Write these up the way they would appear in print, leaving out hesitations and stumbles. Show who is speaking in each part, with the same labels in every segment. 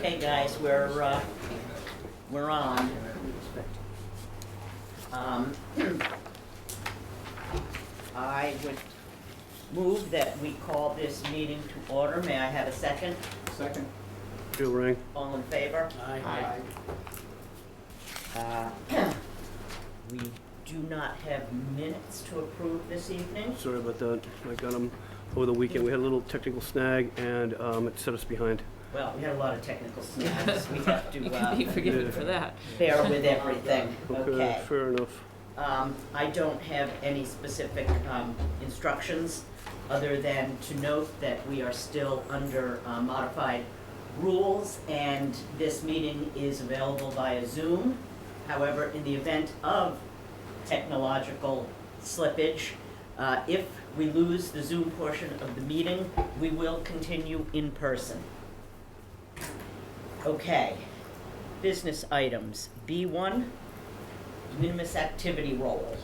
Speaker 1: Okay, guys, we're on. I would move that we call this meeting to order. May I have a second?
Speaker 2: Second.
Speaker 3: Bill Ring.
Speaker 1: All in favor?
Speaker 2: Aye.
Speaker 1: We do not have minutes to approve this evening.
Speaker 3: Sorry about that. I got them over the weekend. We had a little technical snag and it set us behind.
Speaker 1: Well, we had a lot of technical snags. We have
Speaker 4: You can be
Speaker 1: to
Speaker 4: forgiven for that.
Speaker 1: bear with everything. Okay.
Speaker 3: Fair enough.
Speaker 1: I don't have any specific instructions other than to note that we are still under modified rules and this meeting is available via Zoom. However, in the event of technological slippage, if we lose the Zoom portion of the meeting, we will continue in person. Okay, business items. B1, de minimis activity roll.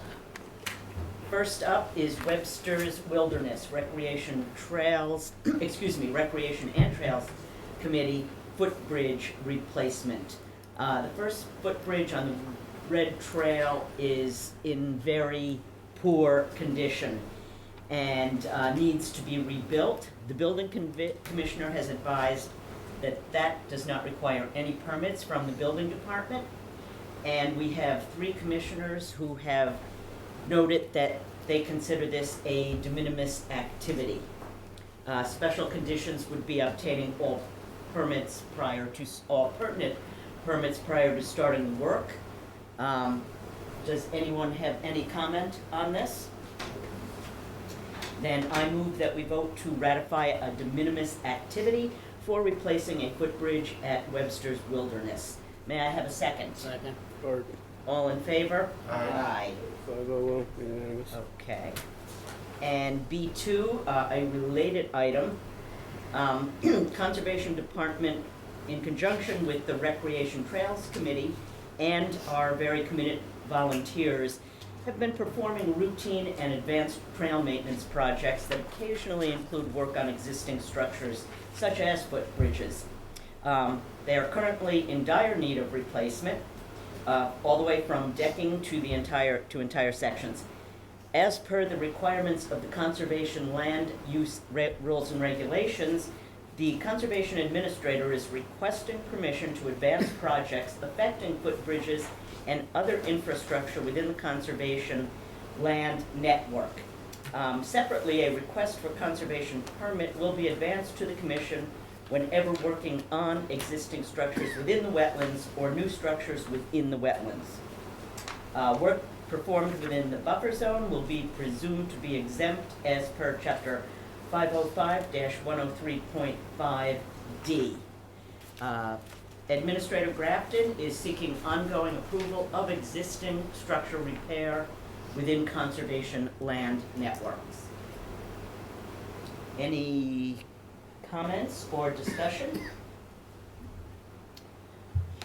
Speaker 1: First up is Webster's Wilderness Recreation Trails, Recreation and Trails Committee footbridge replacement. The first footbridge on the Red Trail is in very poor condition and needs to be rebuilt. The building commissioner has advised that does not require any permits from the building department. And we have 3 commissioners who have noted that they consider this a de minimis activity. Special conditions would be obtaining all pertinent permits prior to starting the work. Does anyone have any comment on this? Then I move that we vote to ratify a de minimis activity for replacing a footbridge at Webster's Wilderness. May I have a second?
Speaker 2: Second.
Speaker 3: Art.
Speaker 1: All in favor?
Speaker 2: Aye.
Speaker 3: 5-0, unanimous.
Speaker 1: Okay. And B2, a related item, Conservation Department, in conjunction with the Recreation Trails Committee and our very committed volunteers, have been performing routine and advanced trail maintenance projects that occasionally include work on existing structures, such as footbridges. They are currently in dire need of replacement, all the way from decking to entire sections. As per the requirements of the Conservation Land Use Rules and Regulations, the Conservation Administrator is requesting permission to advance projects affecting footbridges and other infrastructure within the conservation land network. Separately, a request for conservation permit will be advanced to the Commission whenever working on existing structures within the wetlands or new structures within the wetlands. Work performed within the buffer zone will be presumed to be exempt as per Chapter 505-103.5D. Administrator Grafton is seeking ongoing approval of existing structure repair within conservation land networks. Any comments or discussion?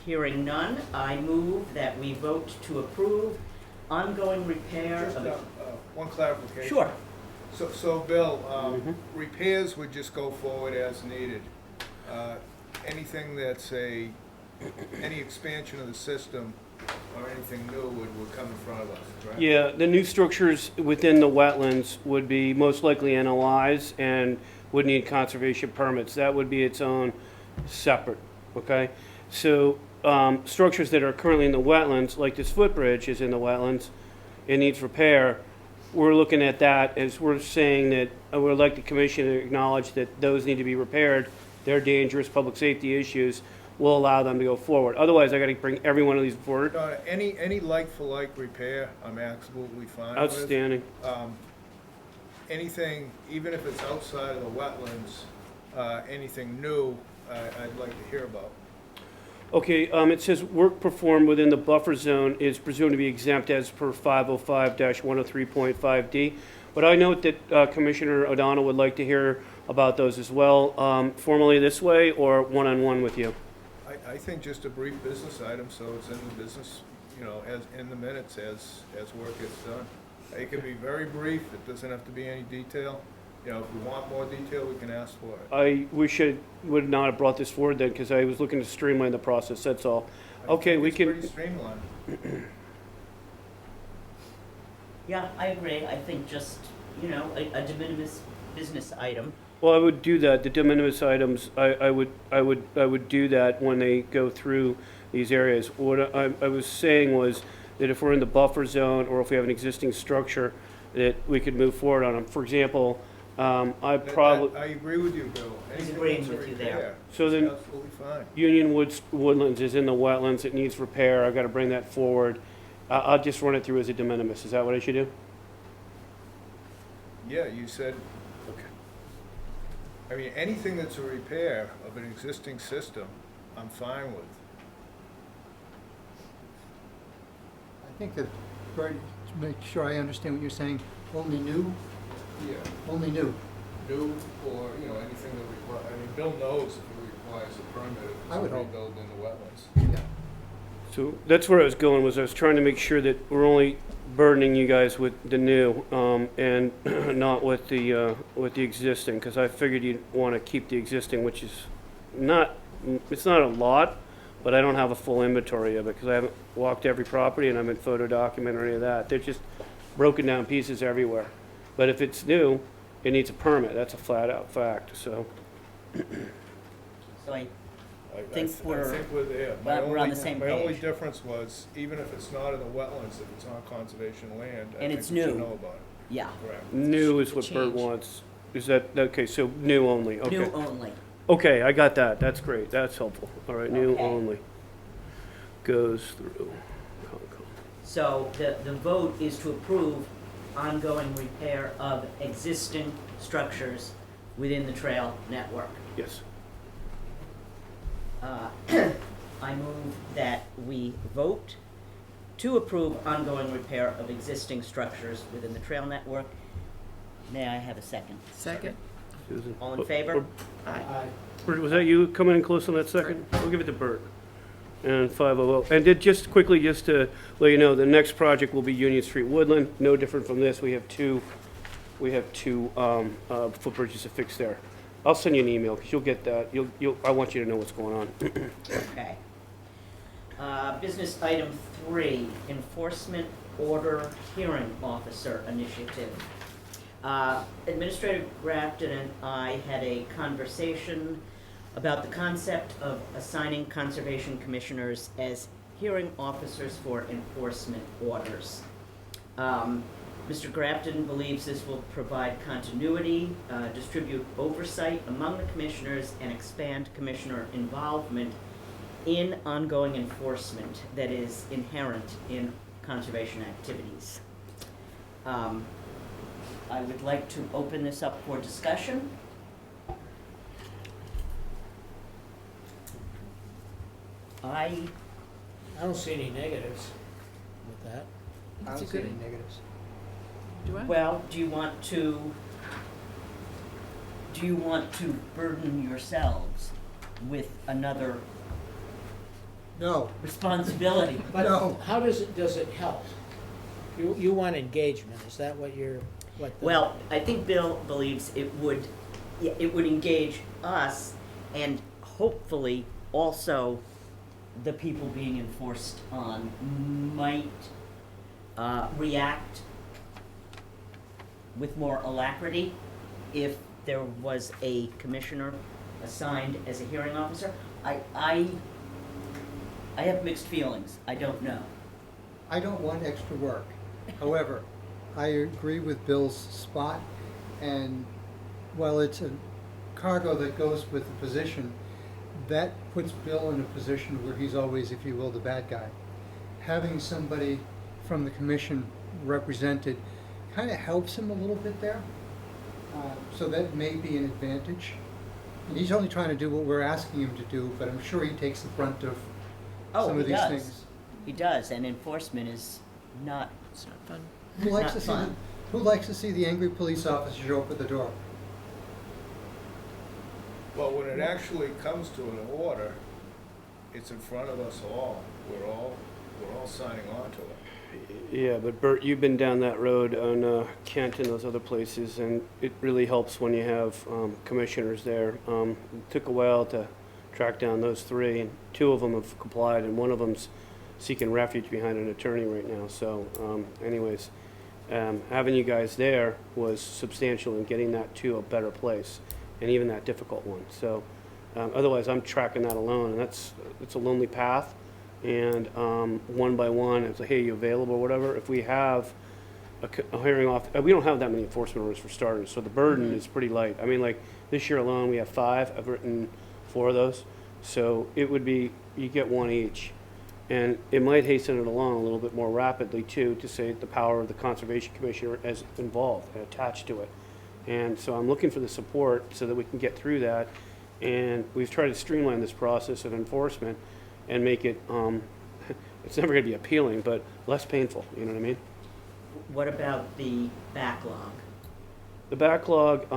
Speaker 1: Hearing none, I move that we vote to approve ongoing repair
Speaker 5: Just
Speaker 1: of...
Speaker 5: one clarification.
Speaker 1: Sure.
Speaker 5: So Bill, repairs would just go forward as needed. Anything that's any expansion of the system or anything new would come in front of us, correct?
Speaker 3: Yeah, the new structures within the wetlands would be most likely NOIs and would need conservation permits. That would be its own separate, okay? So structures that are currently in the wetlands, like this footbridge is in the wetlands, it needs repair. We're looking at that as we're saying that I would like the commission to acknowledge that those need to be repaired. They're dangerous public safety issues. Will allow them to go forward. Otherwise, I got to bring every one of these forward.
Speaker 5: Any like-for-like repair, I'm absolutely fine with.
Speaker 3: Outstanding.
Speaker 5: Anything, even if it's outside of the wetlands, anything new, I'd like to hear about.
Speaker 3: Okay, it says work performed within the buffer zone is presumed to be exempt as per 505-103.5D. But I note that Commissioner O'Donnell would like to hear about those as well, formally this way or one-on-one with you.
Speaker 5: I think just a brief business item, so it's in the business, as in the minutes as work gets done. It can be very brief, it doesn't have to be any detail. You know, if we want more detail, we can ask for it.
Speaker 3: I wish I would not have brought this forward then, because I was looking to streamline the process, that's all.
Speaker 5: I
Speaker 3: Okay,
Speaker 5: think
Speaker 3: we
Speaker 5: it's
Speaker 3: can,
Speaker 5: pretty streamlined.
Speaker 1: Yeah, I agree. I think just, a de minimis business item.
Speaker 3: well, I would do that, the de minimis items, I would do that when they go through these areas. What I was saying was that if we're in the buffer zone, or if we have an existing structure, that we could move forward on them. For example, I probably,
Speaker 5: I agree with you, Bill.
Speaker 1: He's
Speaker 5: Anything
Speaker 1: agreeing
Speaker 5: that's a
Speaker 1: with you there.
Speaker 5: repair
Speaker 3: So
Speaker 5: is
Speaker 3: then-
Speaker 5: absolutely fine.
Speaker 3: Union Woodlands is in the wetlands, it needs repair, I've got to bring that forward. I'll just run it through as a de minimis, is that what I should do?
Speaker 5: Yeah, you said,
Speaker 3: Okay.
Speaker 5: I mean, anything that's a repair of an existing system, I'm fine with.
Speaker 2: I think that, Bert, to make sure I understand what you're saying, only new,
Speaker 5: Yeah.
Speaker 2: only new.
Speaker 5: New or, anything that requires, I mean, Bill knows if it requires a permit, if
Speaker 2: I would
Speaker 5: it's
Speaker 2: hope.
Speaker 5: rebuilt in the wetlands.
Speaker 2: Yeah.
Speaker 3: So that's where I was going, was I was trying to make sure that we're only burdening you guys with the new, and not with the existing, because I figured you'd want to keep the existing, which is not, it's not a lot, but I don't have a full inventory of it, because I haven't walked every property and I haven't photo documented or any of that. They're just broken down pieces everywhere. But if it's new, it needs a permit, that's a flat out fact, so.
Speaker 1: So I
Speaker 5: I
Speaker 1: think we're-
Speaker 5: I think we're there.
Speaker 1: well, we're on the same
Speaker 5: My only
Speaker 1: page.
Speaker 5: difference was, even if it's not in the wetlands, if it's on conservation land, I
Speaker 1: And
Speaker 5: think
Speaker 1: it's
Speaker 5: we should
Speaker 1: new.
Speaker 5: know about it.
Speaker 1: yeah,
Speaker 5: Correct.
Speaker 3: New is what Bert
Speaker 1: Change.
Speaker 3: wants. Is that, okay, so new only, okay.
Speaker 1: new only.
Speaker 3: Okay, I got that, that's great, that's helpful. All right, new
Speaker 1: Okay.
Speaker 3: only. Goes through Concom.
Speaker 1: So the vote is to approve ongoing repair of existing structures within the trail network.
Speaker 3: Yes.
Speaker 1: I move that we vote to approve ongoing repair of existing structures within the trail network. May I have a second?
Speaker 4: Second.
Speaker 3: Susan.
Speaker 1: All in favor?
Speaker 4: Aye.
Speaker 3: Bert, was that you coming in close on that second? We'll give it to Bert. And 500. And did just quickly, just to let you know, the next project will be Union Street Woodland, no different from this. We have two footbridges to fix there. I'll send you an email, because you'll get that. I want you to know what's going on.
Speaker 1: Okay. Business item 3, Enforcement Order Hearing Officer Initiative. Administrator Grafton and I had a conversation about the concept of assigning conservation commissioners as hearing officers for enforcement orders. Mr. Grafton believes this will provide continuity, distribute oversight among the commissioners, and expand commissioner involvement in ongoing enforcement that is inherent in conservation activities. I would like to open this up for discussion.
Speaker 4: I don't see any negatives with that.
Speaker 2: I don't see any negatives.
Speaker 4: Do I?
Speaker 1: Well, do you want to burden yourselves with another
Speaker 2: No,
Speaker 1: responsibility?
Speaker 4: But
Speaker 2: No.
Speaker 4: how does it help? You want engagement, is that what you're, what the?
Speaker 1: Well, I think Bill believes it would engage us and hopefully also the people being enforced on might react with more alacrity if there was a commissioner assigned as a hearing officer. I have mixed feelings. I don't know.
Speaker 2: I don't want extra work. However, I agree with Bill's spot, and while it's a cargo that goes with the position, that puts Bill in a position where he's always, if you will, the bad guy. Having somebody from the commission represented kind of helps him a little bit there, so that may be an advantage. And he's only trying to do what we're asking him to do, but I'm sure he takes the brunt of
Speaker 1: Oh,
Speaker 2: some
Speaker 1: he
Speaker 2: of these
Speaker 1: does.
Speaker 2: things.
Speaker 1: He does, and enforcement is not.
Speaker 4: It's not fun.
Speaker 2: Who likes
Speaker 1: Not
Speaker 2: to see
Speaker 1: fun.
Speaker 2: who likes to see the angry police officer show up at the door?
Speaker 5: Well, when it actually comes to an order, it's in front of us all. We're all signing on to it.
Speaker 3: Yeah, but Bert, you've been down that road on Kent and those other places, and it really helps when you have commissioners there. It took a while to track down those three, and two of them have complied, and one of them's seeking refuge behind an attorney right now. So anyways, having you guys there was substantial in getting that to a better place, and even that difficult one. So otherwise, I'm tracking that alone, and it's a lonely path. And one by one, it's like, hey, you available or whatever. If we have a hearing off, we don't have that many enforcement orders for starters, so the burden is pretty light. I mean, like this year alone, we have 5. I've written 4 of those, so it would be you get 1 each, and it might hasten it along a little bit more rapidly too. To say the power of the conservation commissioner as involved and attached to it, and so I'm looking for the support so that we can get through that. And we've tried to streamline this process of enforcement and make it, it's never going to be appealing, but less painful, you know what I mean?
Speaker 1: What about the backlog?
Speaker 3: The backlog,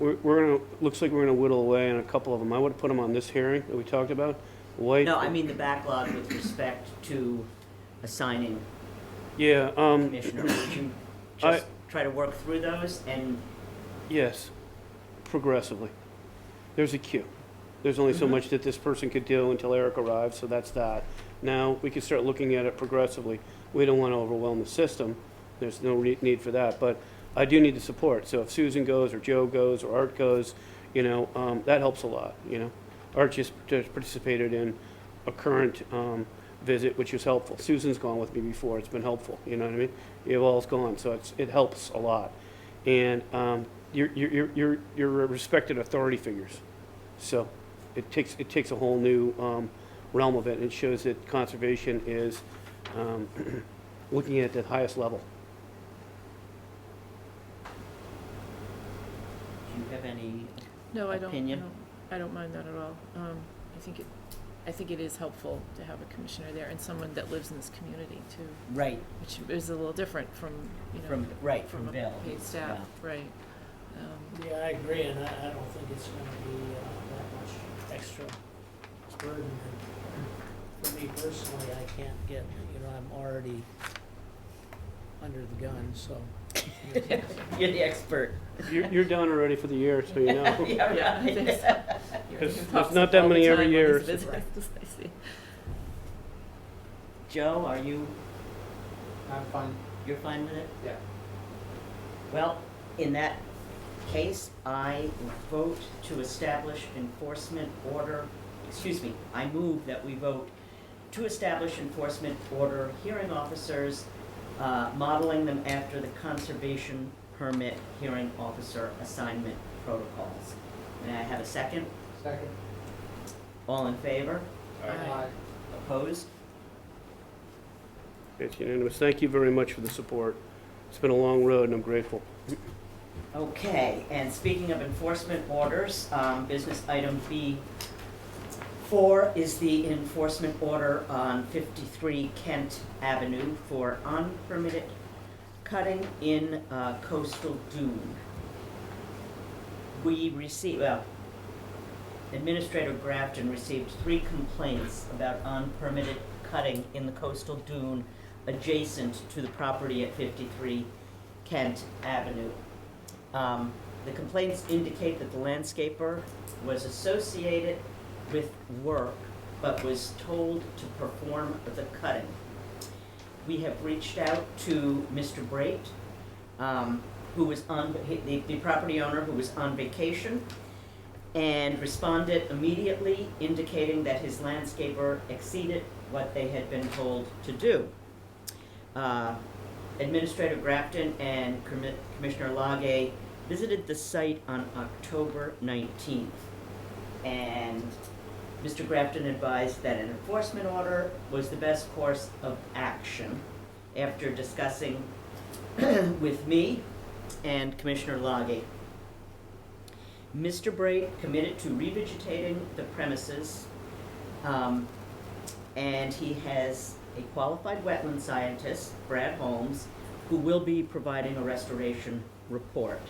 Speaker 3: we're going to, looks like we're going to whittle away on a couple of them. I would have put them on this hearing that we talked about. White.
Speaker 1: No, I mean the backlog with respect to assigning
Speaker 3: Yeah,
Speaker 1: commissioner. Would you
Speaker 3: I-
Speaker 1: just try to work through those and,
Speaker 3: yes, progressively. There's a queue. There's only so much that this person could do until Eric arrives, so that's that. Now, we can start looking at it progressively. We don't want to overwhelm the system. There's no need for that, but I do need the support. So if Susan goes, or Joe goes, or Art goes, you know, that helps a lot, you know. Art just participated in a current visit, which was helpful. Susan's gone with me before. It's been helpful, you know what I mean? You've all's gone, so it helps a lot. And you're respected authority figures. So it takes a whole new realm of it, and it shows that conservation is looking at the highest level.
Speaker 1: do you have any
Speaker 6: No, I don't,
Speaker 1: opinion?
Speaker 6: I don't mind that at all. I think it is helpful to have a commissioner there and someone that lives in this community too,
Speaker 1: Right,
Speaker 6: which is a little different from, you know,
Speaker 1: from
Speaker 6: a
Speaker 1: Bill.
Speaker 6: paid staff, right?
Speaker 4: Yeah, I agree, and I don't think it's gonna be that much extra burden. And for me personally, I can't get, you know, I'm already under the gun, so.
Speaker 1: You're the expert.
Speaker 3: You're done already for the year, so you know.
Speaker 1: Yeah, right.
Speaker 3: Because there's not that many every year. so-
Speaker 6: I see.
Speaker 1: Joe, are you,
Speaker 2: I'm fine.
Speaker 1: you're fine with it?
Speaker 2: Yeah.
Speaker 1: Well, in that case, I vote to establish enforcement order, I move that we vote to establish enforcement order hearing officers, modeling them after the conservation permit hearing officer assignment protocols. May I have a second?
Speaker 2: Second.
Speaker 1: All in favor?
Speaker 2: Aye.
Speaker 1: Opposed?
Speaker 3: It's unanimous. Thank you very much for the support. It's been a long road, and I'm grateful.
Speaker 1: Okay, and speaking of enforcement orders, business item B4 is the enforcement order on 53 Kent Avenue for unpermitted cutting in coastal dune. We received, Administrator Grafton received 3 complaints about unpermitted cutting in the coastal dune adjacent to the property at 53 Kent Avenue. The complaints indicate that the landscaper was associated with work, but was told to perform the cutting. We have reached out to Mr. Brait, who was the property owner who was on vacation, and responded immediately indicating that his landscaper exceeded what they had been told to do. Administrator Grafton and Commissioner Lage visited the site on October 19th, and Mr. Grafton advised that an enforcement order was the best course of action after discussing with me and Commissioner Lage. Mr. Brait committed to revegetating the premises, and he has a qualified wetland scientist, Brad Holmes, who will be providing a restoration report.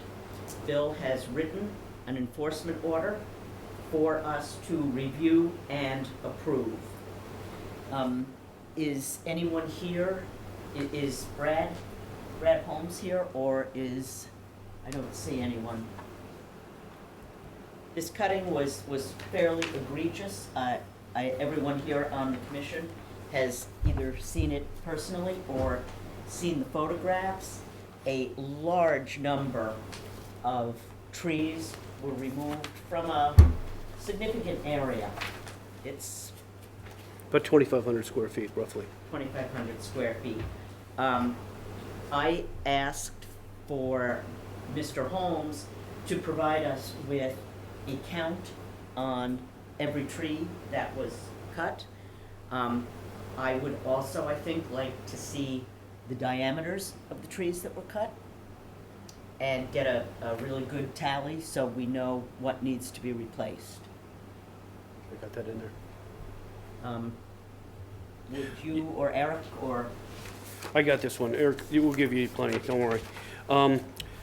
Speaker 1: Bill has written an enforcement order for us to review and approve. Is anyone here is Brad Holmes here, or is, I don't see anyone. This cutting was fairly egregious. Everyone here on the commission has either seen it personally or seen the photographs. A large number of trees were removed from a significant area. It's
Speaker 3: About 2,500 square feet, roughly.
Speaker 1: 2,500 square feet. I asked for Mr. Holmes to provide us with a count on every tree that was cut. I would also, I think, like to see the diameters of the trees that were cut and get a really good tally so we know what needs to be replaced.
Speaker 3: I got that in there.
Speaker 1: Would you or Eric or
Speaker 3: I got this one. Eric, we'll give you plenty, don't worry.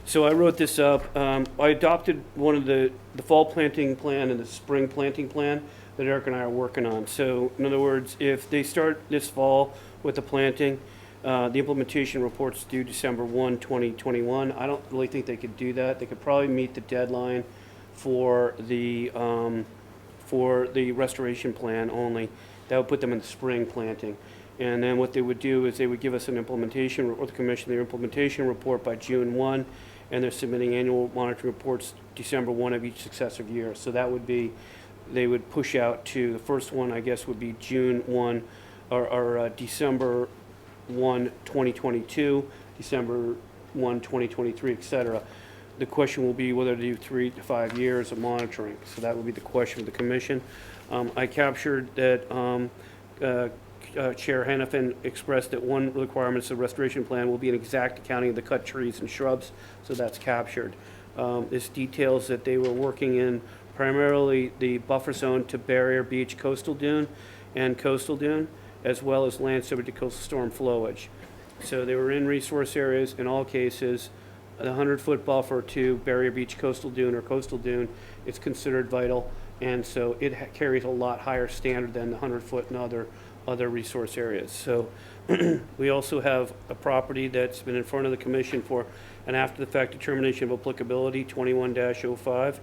Speaker 3: So I wrote this up. I adopted one of the fall planting plan and the spring planting plan that Eric and I are working on. So in other words, if they start this fall with the planting, the implementation report's due December 1, 2021. I don't really think they could do that. They could probably meet the deadline for the restoration plan only. That would put them in the spring planting. And then what they would do is they would give us an implementation, or the commission, their implementation report by June 1, and they're submitting annual monitoring reports December 1 of each successive year. So that would be, they would push out to, the first one, I guess, would be June 1, or December 1, 2022, December 1, 2023, et cetera. The question will be whether to do 3 to 5 years of monitoring. So that would be the question of the commission. I captured that Chair Hannafin expressed that one of the requirements of the restoration plan will be an exact accounting of the cut trees and shrubs, so that's captured. This details that they were working in primarily the buffer zone to Barrier Beach coastal dune and coastal dune, as well as land subject to coastal storm flowage. So they were in resource areas in all cases. The 100-foot buffer to Barrier Beach coastal dune or coastal dune is considered vital, and so it carries a lot higher standard than the 100-foot and other resource areas. So we also have a property that's been in front of the commission for an after-the-fact determination of applicability, 21-05,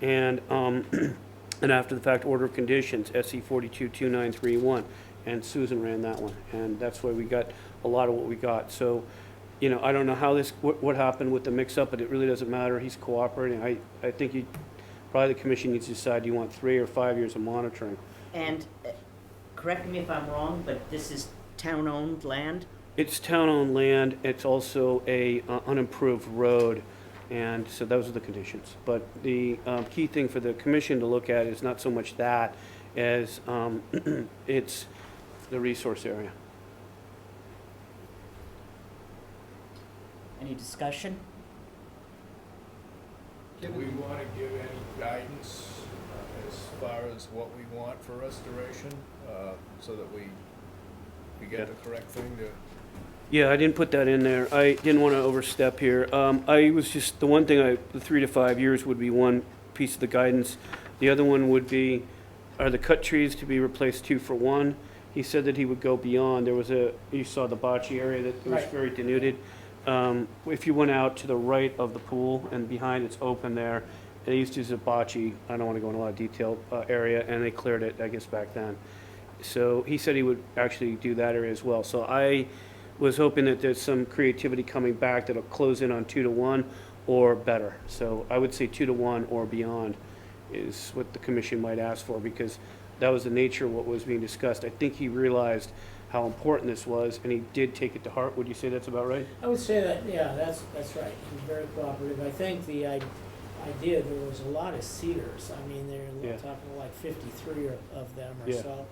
Speaker 3: and an after-the-fact order of conditions, SE 422931, and Susan ran that one, and that's why we got a lot of what we got. So, you know, I don't know how what happened with the mix-up, but it really doesn't matter. He's cooperating. I think probably the commission needs to decide, do you want 3 or 5 years of monitoring?
Speaker 1: and correct me if I'm wrong, but this is town-owned land?
Speaker 3: It's town-owned land. It's also a unimproved road, and so those are the conditions. But the key thing for the commission to look at is not so much that as it's the resource area.
Speaker 1: Any discussion?
Speaker 5: Do we want to give any guidance as far as what we want for restoration, so that we get the correct thing to?
Speaker 3: Yeah, I didn't put that in there. I didn't want to overstep here. I was just, the one thing the 3 to 5 years would be one piece of the guidance. The other one would be, are the cut trees to be replaced 2 for 1? He said that he would go beyond. There was you saw the bocce area that was
Speaker 4: Right.
Speaker 3: very denuded. If you went out to the right of the pool and behind it's open there, they used to use a bocce, I don't want to go into a lot of detail, area, and they cleared it, I guess, back then. So he said he would actually do that area as well. So I was hoping that there's some creativity coming back that'll close in on 2 to 1 or better. So I would say 2 to 1 or beyond is what the commission might ask for, because that was the nature of what was being discussed. I think he realized how important this was, and he did take it to heart. Would you say that's about right?
Speaker 4: I would say that, yeah, that's right. He's very cooperative. I think the idea, there was a lot of cedars. I mean, they're
Speaker 3: Yeah.
Speaker 4: talking like 53 of them or
Speaker 3: Yeah.
Speaker 4: so.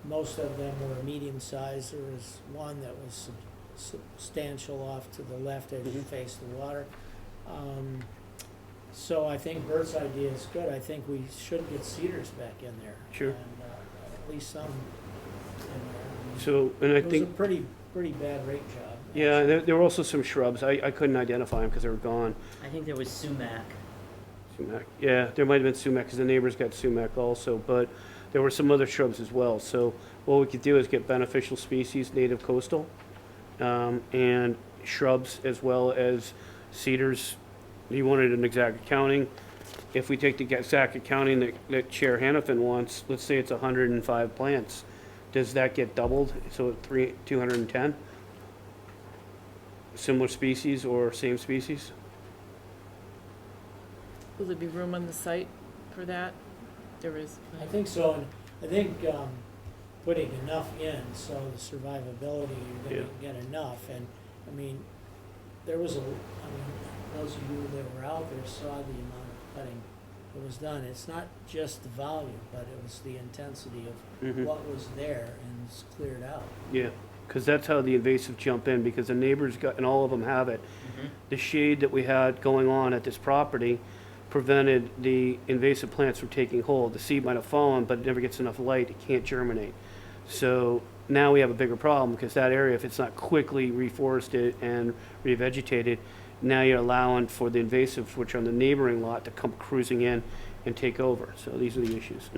Speaker 4: Most of them were medium sized. There was one that was substantial off to the left as you
Speaker 3: Mhm.
Speaker 4: face the water. So I think Bert's idea is good. I think we should get cedars back in there.
Speaker 3: Sure.
Speaker 4: And at least some in there.
Speaker 3: So, and I
Speaker 4: It was a
Speaker 3: think,
Speaker 4: pretty bad rake job.
Speaker 3: yeah, there were also some shrubs. I couldn't identify them because they were gone.
Speaker 1: I think there was sumac.
Speaker 3: Sumac. Yeah, there might have been sumac because the neighbors got sumac also, but there were some other shrubs as well. So what we could do is get beneficial species, native coastal, and shrubs as well as cedars. He wanted an exact accounting. If we take the exact accounting that Chair Hannafin wants, let's say it's 105 plants, does that get doubled? So 210? Similar species or same species?
Speaker 6: Will there be room on the site for that? There is.
Speaker 4: I think so, and I think, putting enough in, so the survivability, you're gonna get enough, and, I mean, there was those of you that were out there saw the amount of cutting that was done. It's not just the volume, but it was the intensity of
Speaker 3: Mhm.
Speaker 4: what was there and it's cleared out.
Speaker 3: Yeah, because that's how the invasive jump in, because the neighbors got, and all of them have it. The shade that we had going on at this property prevented the invasive plants from taking hold. The seed might have fallen, but it never gets enough light, it can't germinate. So now we have a bigger problem, because that area, if it's not quickly reforested and revegetated, now you're allowing for the invasives, which are on the neighboring lot, to come cruising in and take over. So these are the issues.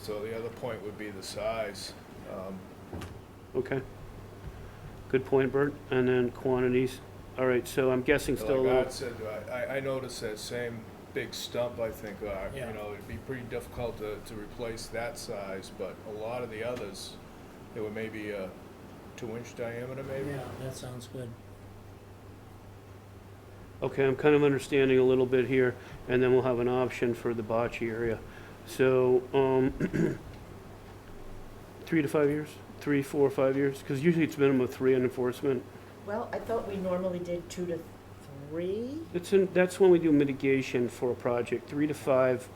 Speaker 5: So the other point would be the size.
Speaker 3: Okay. Good point, Bert. And then quantities. All right, so I'm guessing still a
Speaker 5: Like
Speaker 3: little,
Speaker 5: Art said, I noticed that same big stump, I think,
Speaker 4: Yeah.
Speaker 5: it'd be pretty difficult to replace that size, but a lot of the others, they were maybe a 2-inch diameter, maybe?
Speaker 4: Yeah, that sounds good.
Speaker 3: okay, I'm kind of understanding a little bit here, and then we'll have an option for the bocce area. So, 3 to 5 years? 3, 4, 5 years? Because usually it's minimum of 3 on enforcement.
Speaker 1: Well, I thought we normally did 2 to 3.
Speaker 3: That's when we do mitigation for a project, 3 to 5.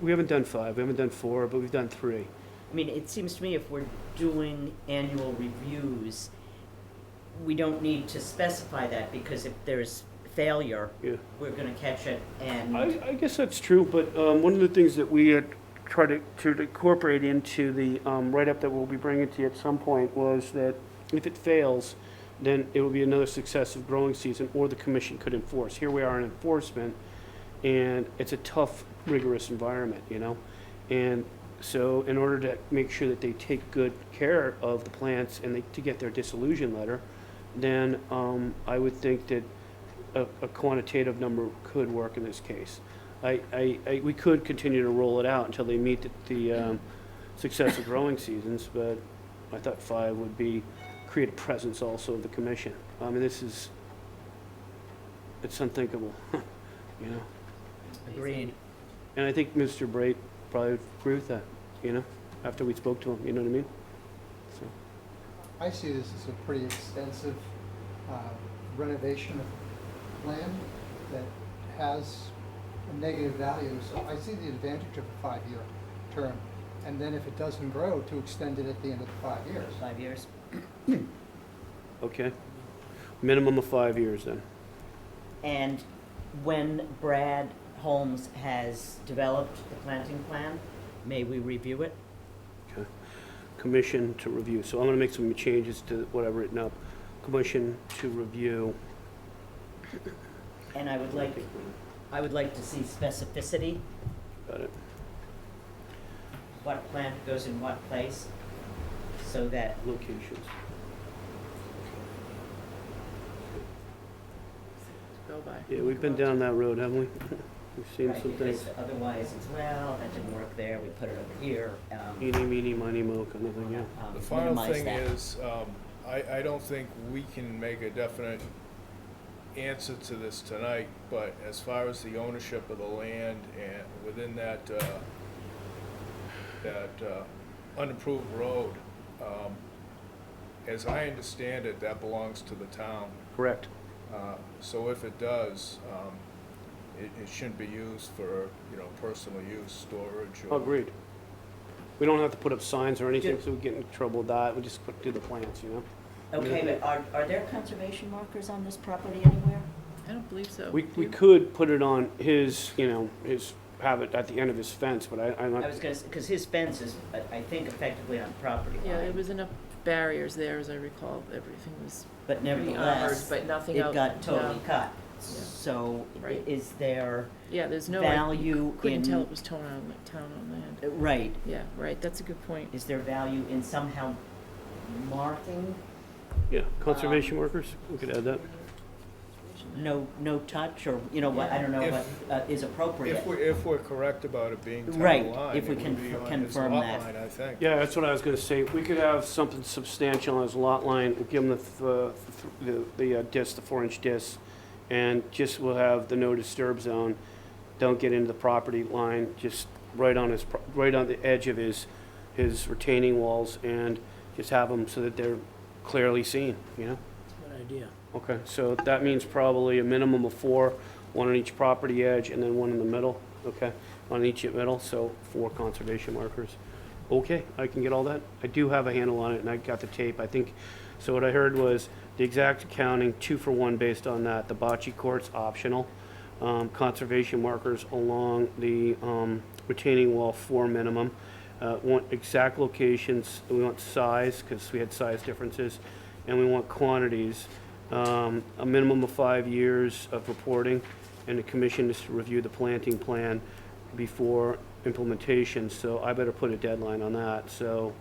Speaker 3: We haven't done 5, we haven't done 4, but we've done 3.
Speaker 1: I mean, it seems to me if we're doing annual reviews, we don't need to specify that, because if there's failure,
Speaker 3: Yeah.
Speaker 1: we're gonna catch it and,
Speaker 3: I guess that's true, but one of the things that we had tried to incorporate into the write-up that we'll be bringing to you at some point was that if it fails, then it will be another successive growing season, or the commission could enforce. Here we are in enforcement, and it's a tough, rigorous environment, you know? And so in order to make sure that they take good care of the plants and to get their dissolution letter, then I would think that a quantitative number could work in this case. We could continue to roll it out until they meet the successive growing seasons, but I thought 5 would create a presence also of the commission. I mean, it's unthinkable, you know?
Speaker 1: agreed.
Speaker 3: And I think Mr. Brait probably would agree with that, you know, after we spoke to him, you know what I mean? So,
Speaker 2: I see this as a pretty extensive renovation of land that has a negative value. So I see the advantage of a 5-year term. And then if it doesn't grow, to extend it at the end of the 5 years.
Speaker 1: 5 years.
Speaker 3: okay. Minimum of 5 years then.
Speaker 1: And when Brad Holmes has developed the planting plan, may we review it?
Speaker 3: Okay. Commission to review. So I'm gonna make some changes to what I've written up. Commission to review.
Speaker 1: And I would like to see specificity,
Speaker 3: Got it.
Speaker 1: what plant goes in what place, so that,
Speaker 3: Locations.
Speaker 6: Go by.
Speaker 3: Yeah, we've been down that road, haven't we? We've seen
Speaker 1: right,
Speaker 3: some
Speaker 1: because
Speaker 3: things.
Speaker 1: otherwise it's, well, that didn't work there, we put it over here.
Speaker 3: Eeny, meeny, miny, mo, kind of thing, yeah.
Speaker 5: The final
Speaker 1: minimize
Speaker 5: thing
Speaker 1: that.
Speaker 5: is, I don't think we can make a definite answer to this tonight, but as far as the ownership of the land and within that unapproved road, as I understand it, that belongs to the town.
Speaker 3: Correct.
Speaker 5: So if it does, it shouldn't be used for, personal use, storage, or...
Speaker 3: Agreed. We don't have to put up signs or anything,
Speaker 1: Do-
Speaker 3: so we get in trouble with that. We just do the plants, you know?
Speaker 1: Okay, but are there conservation markers on this property anywhere?
Speaker 6: I don't believe so.
Speaker 3: We
Speaker 6: Do you?
Speaker 3: could put it on his, have it at the end of his fence, but I'm
Speaker 1: I
Speaker 3: not,
Speaker 1: was gonna, because his fence is, I think, effectively on property line.
Speaker 6: Yeah, there was enough barriers there, as I recall. Everything was
Speaker 1: But
Speaker 6: pretty armored,
Speaker 1: nevertheless,
Speaker 6: but nothing
Speaker 1: it
Speaker 6: out.
Speaker 1: got totally
Speaker 6: no.
Speaker 1: cut. So
Speaker 6: Right.
Speaker 1: is there
Speaker 6: Yeah, there's no.
Speaker 1: value
Speaker 6: Couldn't tell
Speaker 1: in,
Speaker 6: it was town-owned land.
Speaker 1: right,
Speaker 6: Yeah, right, that's a good point.
Speaker 1: is there value in somehow marking
Speaker 3: Yeah, conservation workers, we could add that.
Speaker 1: No touch, or, you know, what, I don't know
Speaker 5: If-
Speaker 1: what is appropriate.
Speaker 5: If we're correct about it being town
Speaker 1: Right,
Speaker 5: line,
Speaker 1: if we
Speaker 5: it
Speaker 1: can
Speaker 5: would be on his
Speaker 1: confirm
Speaker 5: lot
Speaker 1: that.
Speaker 5: line, I think.
Speaker 3: Yeah, that's what I was gonna say. We could have something substantial as a lot line, give them the disc, the 4-inch disc, and just we'll have the no disturb zone. Don't get into the property line, just right on right on the edge of his retaining walls, and just have them so that they're clearly seen, you know?
Speaker 4: Good idea.
Speaker 3: Okay, so that means probably a minimum of 4, 1 on each property edge, and then 1 in the middle, okay? On each middle, so 4 conservation markers. Okay, I can get all that. I do have a handle on it, and I got the tape, I think. So what I heard was the exact accounting, 2 for 1 based on that. The bocce court's optional. Conservation markers along the retaining wall, 4 minimum. Want exact locations, we want size, because we had size differences, and we want quantities. A minimum of 5 years of reporting, and the commission is to review the planting plan before implementation, so I better put a deadline on that. So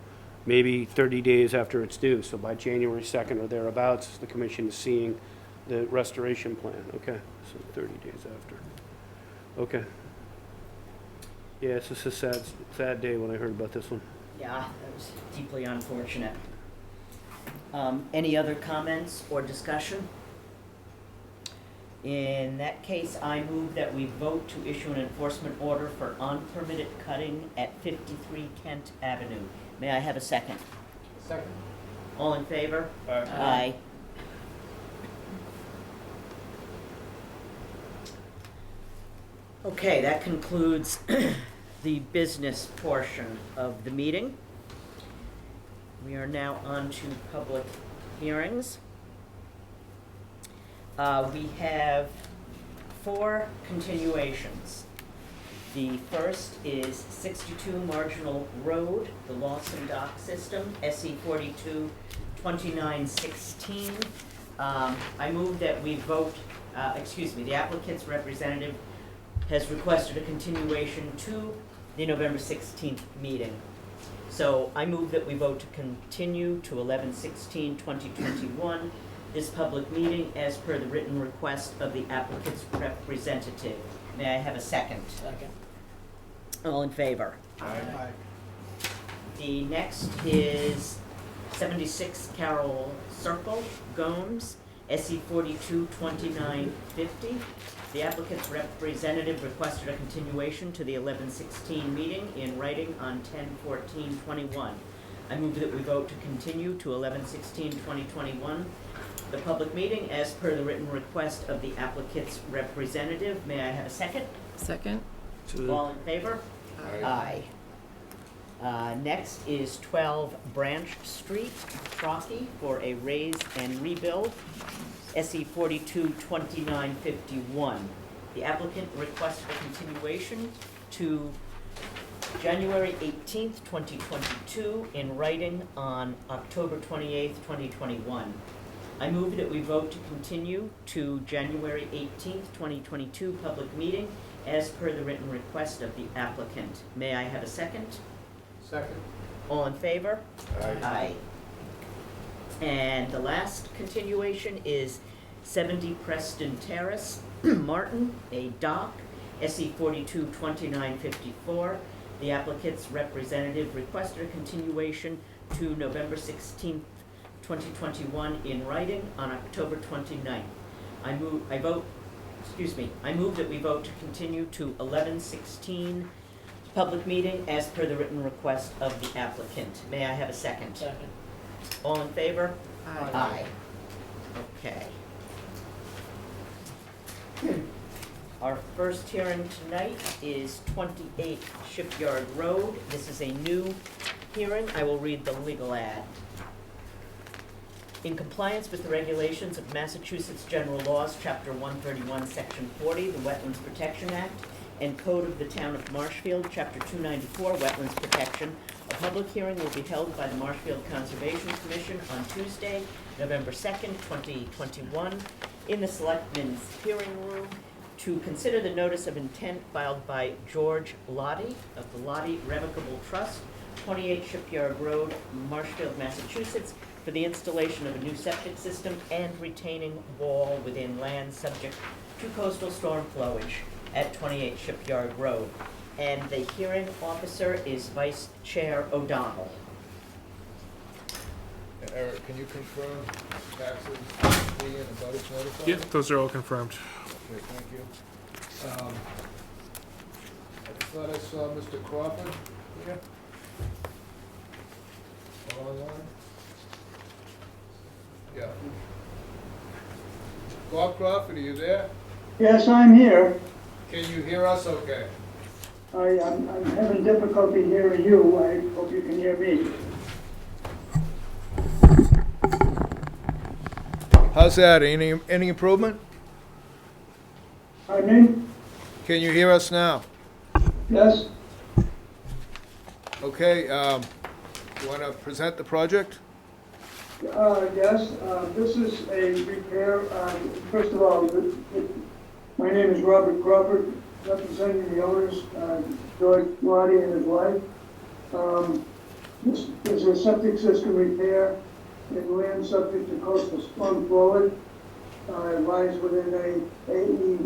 Speaker 3: maybe 30 days after it's due, so by January 2nd or thereabouts, the commission is seeing the restoration plan, okay? So 30 days after. Okay. Yeah, it's just a sad day when I heard about this one.
Speaker 1: Yeah, that was deeply unfortunate. Any other comments or discussion? In that case, I move that we vote to issue an enforcement order for unpermitted cutting at 53 Kent Avenue. May I have a second?
Speaker 2: Second.
Speaker 1: All in favor?
Speaker 5: Aye.
Speaker 1: Aye. Okay, that concludes the business portion of the meeting. We are now on to public hearings. We have 4 continuations. The first is 62 Marginal Road, the Lawson Dock System, SE 42 2916. I move that we vote, the applicant's representative has requested a continuation to the November 16th meeting. So I move that we vote to continue to 11/16/2021 this public meeting as per the written request of the applicant's representative. May I have a second?
Speaker 4: Second.
Speaker 1: All in favor?
Speaker 2: Aye.
Speaker 1: The next is 76 Carroll Circle, Gomes, SE 42 2950. The applicant's representative requested a continuation to the 11/16 meeting in writing on 10/14/21. I move that we vote to continue to 11/16/2021, the public meeting as per the written request of the applicant's representative. May I have a second?
Speaker 6: Second?
Speaker 1: All in favor? Aye. Next is 12 Branch Street, Trockey, for a raise and rebuild, SE 42 2951. The applicant requested a continuation to January 18th, 2022, in writing on October 28th, 2021. I move that we vote to continue to January 18th, 2022, public meeting as per the written request of the applicant. May I have a second?
Speaker 2: Second.
Speaker 1: All in favor?
Speaker 5: Aye.
Speaker 1: Aye. And the last continuation is 70 Preston Terrace, Martin, a dock, SE 42 2954. The applicant's representative requested a continuation to November 16th, 2021 in writing on October 29th. I move that we vote to continue to 11/16 public meeting as per the written request of the applicant. May I have a second?
Speaker 4: Second.
Speaker 1: All in favor?
Speaker 6: Aye.
Speaker 1: Aye. Okay. Our first hearing tonight is 28 Shipyard Road. This is a new hearing. I will read the legal ad. In compliance with the regulations of Massachusetts General Laws, Chapter 131, Section 40, the Wetlands Protection Act, and Code of the Town of Marshfield, Chapter 294, Wetlands Protection, a public hearing will be held by the Marshfield Conservation Commission on Tuesday, November 2nd, 2021, in the Selectmen's Hearing Room to consider the notice of intent filed by George Lottie of the Lottie Revocable Trust 28 Shipyard Road, Marshfield, Massachusetts, for the installation of a new septic system and retaining wall within land subject to coastal storm flowage at 28 Shipyard Road. And the hearing officer is Vice Chair O'Donnell.
Speaker 5: Eric, can you confirm taxes being and about its notified?
Speaker 7: Yep, those are all confirmed.
Speaker 5: Okay, thank you. I thought I saw Mr. Crawford here. All online? Yeah. Bob Crawford, are you there?
Speaker 8: Yes, I'm here.
Speaker 5: Can you hear us okay?
Speaker 8: I'm having difficulty hearing you. I hope you can hear me.
Speaker 5: How's that? Any improvement?
Speaker 8: Pardon me?
Speaker 5: Can you hear us now?
Speaker 8: Yes?
Speaker 5: Okay, you want to present the project?
Speaker 8: Yes, this is a repair. First of all, my name is Robert Crawford, representing the owners, George Lottie and his wife. This is a septic system repair in land subject to coastal storm flowage. It lies within a AE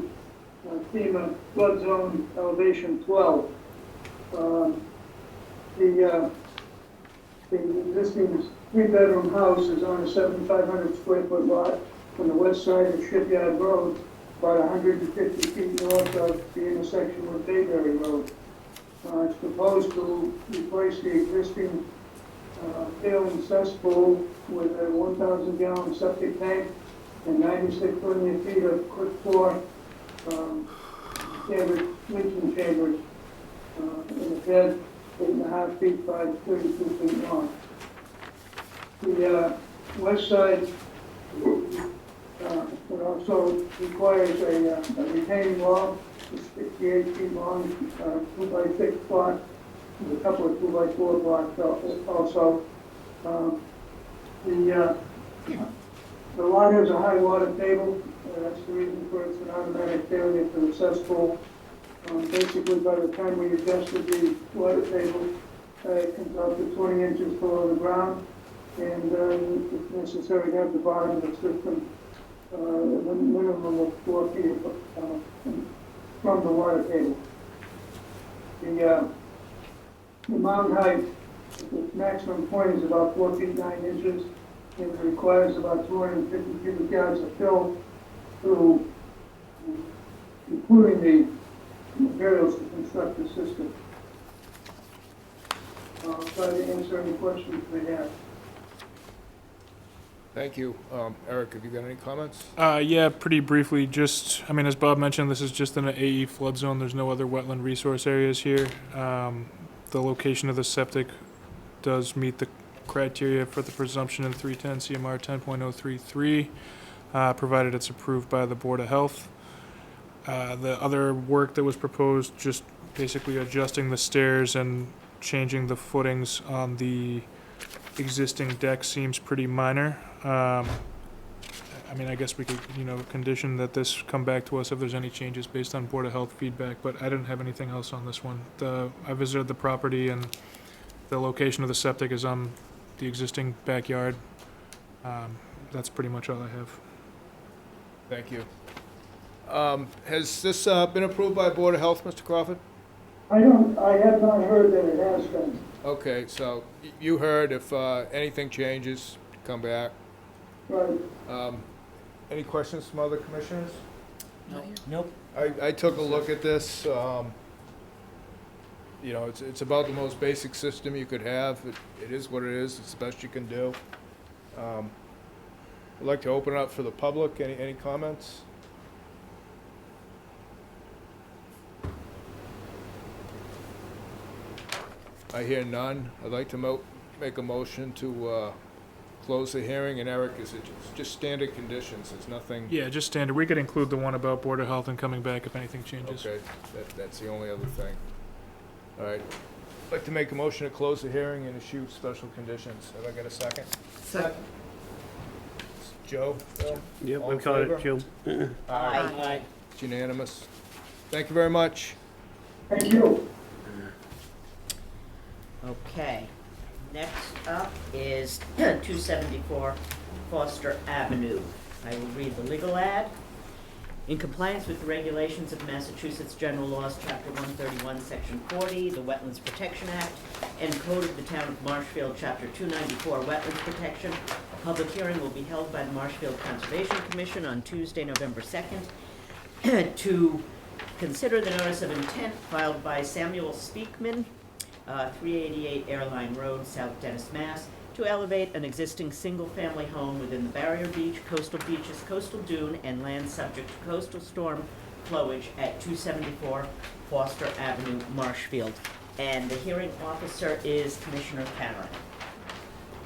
Speaker 8: FEMA flood zone elevation 12. The existing three-bedroom house is on a 7,500 square foot lot on the west side of Shipyard Road, about 150 feet north of the intersection with Bayberry Road. It's proposed to replace the existing failing cesspool with a 1,000 gallon septic tank and 96 linear feet of quick floor standard leaching chambers in the bed, 8.5 feet by 32 feet long. The west side it also requires a retaining wall, it's 68 feet long, 2x6 blocks, with a couple of 2x4 blocks also. The lot has a high water table. That's the reason for it's an automatic failure for the cesspool. Basically, by the time we adjusted the water table, it comes out to 20 inches below the ground, and it's necessary to have the bottom of the system a minimum of 4 feet from the water table. The mound height, the maximum point is about 4 feet 9 inches, and it requires about 250 cubic yards of fill through, including the materials to construct the system. I'll try to answer any questions you may have.
Speaker 5: Thank you. Eric, have you got any comments?
Speaker 7: Yeah, pretty briefly, I mean, as Bob mentioned, this is just in an AE flood zone. There's no other wetland resource areas here. The location of the septic does meet the criteria for the presumption in 310 CMR 10.033, provided it's approved by the Board of Health. The other work that was proposed, just basically adjusting the stairs and changing the footings on the existing deck, seems pretty minor. I mean, I guess we could, condition that this come back to us if there's any changes based on Board of Health feedback, but I didn't have anything else on this one. I visited the property, and the location of the septic is on the existing backyard. That's pretty much all I have.
Speaker 5: Thank you. Has this been approved by Board of Health, Mr. Crawford?
Speaker 8: I have not heard that it has been.
Speaker 5: Okay, so you heard if anything changes, come back.
Speaker 8: Right.
Speaker 5: Any questions from other commissioners?
Speaker 1: Nope.
Speaker 5: I took a look at this. It's about the most basic system you could have. It is what it is. It's the best you can do. I'd like to open it up for the public. Any comments? I hear none. I'd like to make a motion to close the hearing. And Eric, is it just standard conditions? There's nothing?
Speaker 7: Yeah, just standard. We could include the one about Board of Health and coming back if anything changes.
Speaker 5: Okay, that's the only other thing. All right. I'd like to make a motion to close the hearing and issue special conditions. Have I got a second?
Speaker 6: Second.
Speaker 5: Joe? Bill?
Speaker 3: Yep,
Speaker 5: All
Speaker 3: we
Speaker 5: in
Speaker 3: caught it,
Speaker 5: favor?
Speaker 3: Joe.
Speaker 1: Aye.
Speaker 5: It's unanimous. Thank you very much.
Speaker 8: Thank you.
Speaker 1: Okay. up is 274 Foster Avenue. I will read the legal ad. In compliance with the regulations of Massachusetts General Laws, Chapter 131, Section 40, the Wetlands Protection Act, and Code of the Town of Marshfield, Chapter 294, Wetlands Protection, a public hearing will be held by the Marshfield Conservation Commission on Tuesday, November 2nd, to consider the notice of intent filed by Samuel Speakman, 388 Airline Road, South Dennis, Mass., to elevate an existing single-family home within the Barrier Beach, Coastal Beaches, Coastal Dune, and land subject to coastal storm flowage at 274 Foster Avenue, Marshfield. And the hearing officer is Commissioner Karen.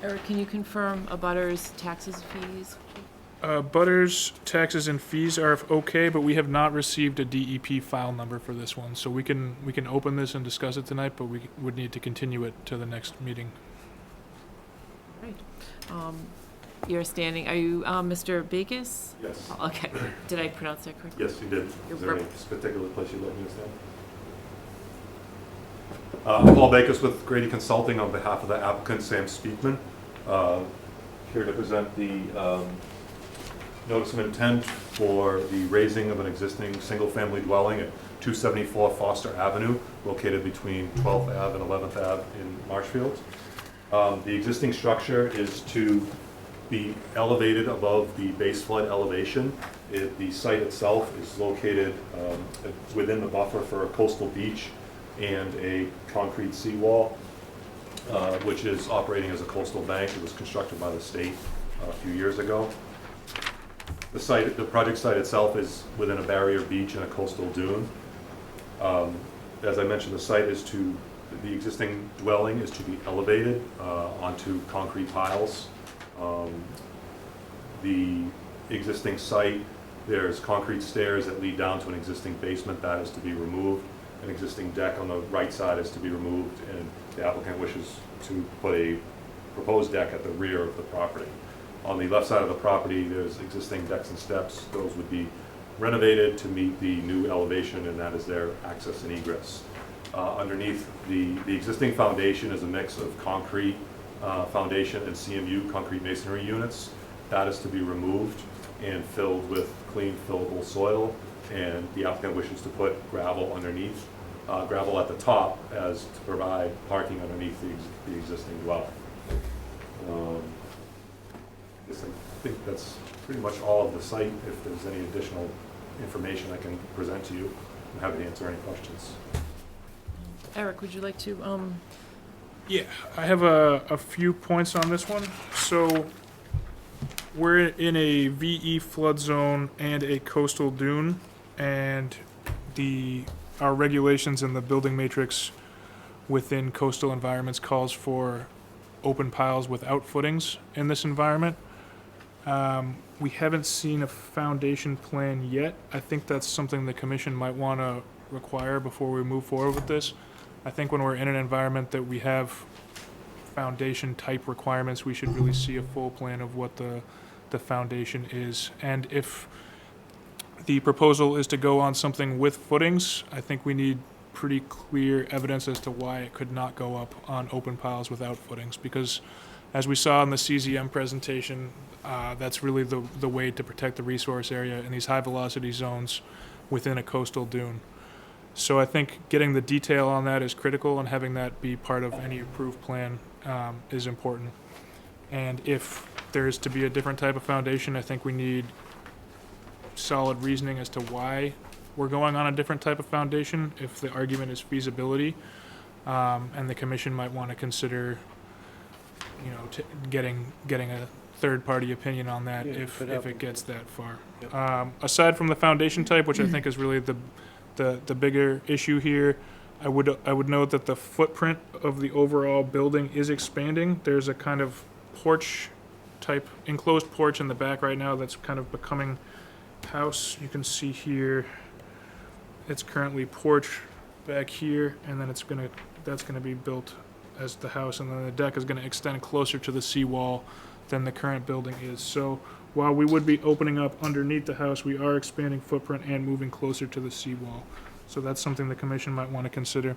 Speaker 6: Eric, can you confirm abutters' taxes, fees?
Speaker 7: Butters, taxes, and fees are okay, but we have not received a DEP file number for this one, so we can open this and discuss it tonight, but we would need to continue it to the next meeting.
Speaker 6: Right. You're standing, are you Mr. Bakis?
Speaker 9: Yes.
Speaker 6: Okay, did I pronounce that correctly?
Speaker 9: Yes, you did.
Speaker 6: You're
Speaker 9: Is there any
Speaker 6: rep-
Speaker 9: particular place you'd like me to stand? Paul Bakis with Grady Consulting on behalf of the applicant, Sam Speakman. Here to present the notice of intent for the raising of an existing single-family dwelling at 274 Foster Avenue, located between 12th Ave and 11th Ave in Marshfield. The existing structure is to be elevated above the base flood elevation. The site itself is located within the buffer for a coastal beach and a concrete seawall, which is operating as a coastal bank. It was constructed by the state a few years ago. The project site itself is within a barrier beach and a coastal dune. As I mentioned, the existing dwelling is to be elevated onto concrete piles. The existing site, there's concrete stairs that lead down to an existing basement that is to be removed. An existing deck on the right side is to be removed, and the applicant wishes to put a proposed deck at the rear of the property. On the left side of the property, there's existing decks and steps. Those would be renovated to meet the new elevation, and that is their access and egress. Underneath, the existing foundation is a mix of concrete foundation and CMU, concrete masonry units. That is to be removed and filled with clean, fillable soil, and the applicant wishes to put gravel underneath, gravel at the top as to provide parking underneath the existing dwelling. I think that's pretty much all of the site. If there's any additional information I can present to you, I'm happy to answer any questions.
Speaker 6: Eric, would you like to,
Speaker 7: Yeah, I have a few points on this one. So we're in a VE flood zone and a coastal dune, and our regulations in the building matrix within coastal environments calls for open piles without footings in this environment. We haven't seen a foundation plan yet. I think that's something the commission might want to require before we move forward with this. I think when we're in an environment that we have foundation type requirements, we should really see a full plan of what the foundation is. And if the proposal is to go on something with footings, I think we need pretty clear evidence as to why it could not go up on open piles without footings, because as we saw in the CZM presentation, that's really the way to protect the resource area in these high velocity zones within a coastal dune. So I think getting the detail on that is critical, and having that be part of any approved plan is important. And if there's to be a different type of foundation, I think we need solid reasoning as to why we're going on a different type of foundation, if the argument is feasibility. And the commission might want to consider, getting a third-party opinion on that if it gets that far. Aside from the foundation type, which I think is really the bigger issue here, I would note that the footprint of the overall building is expanding. There's a kind of porch type, enclosed porch in the back right now that's kind of becoming house. You can see here, it's currently porch back here, and then that's gonna be built as the house, and then the deck is gonna extend closer to the seawall than the current building is. So while we would be opening up underneath the house, we are expanding footprint and moving closer to the seawall. So that's something the commission might want to consider.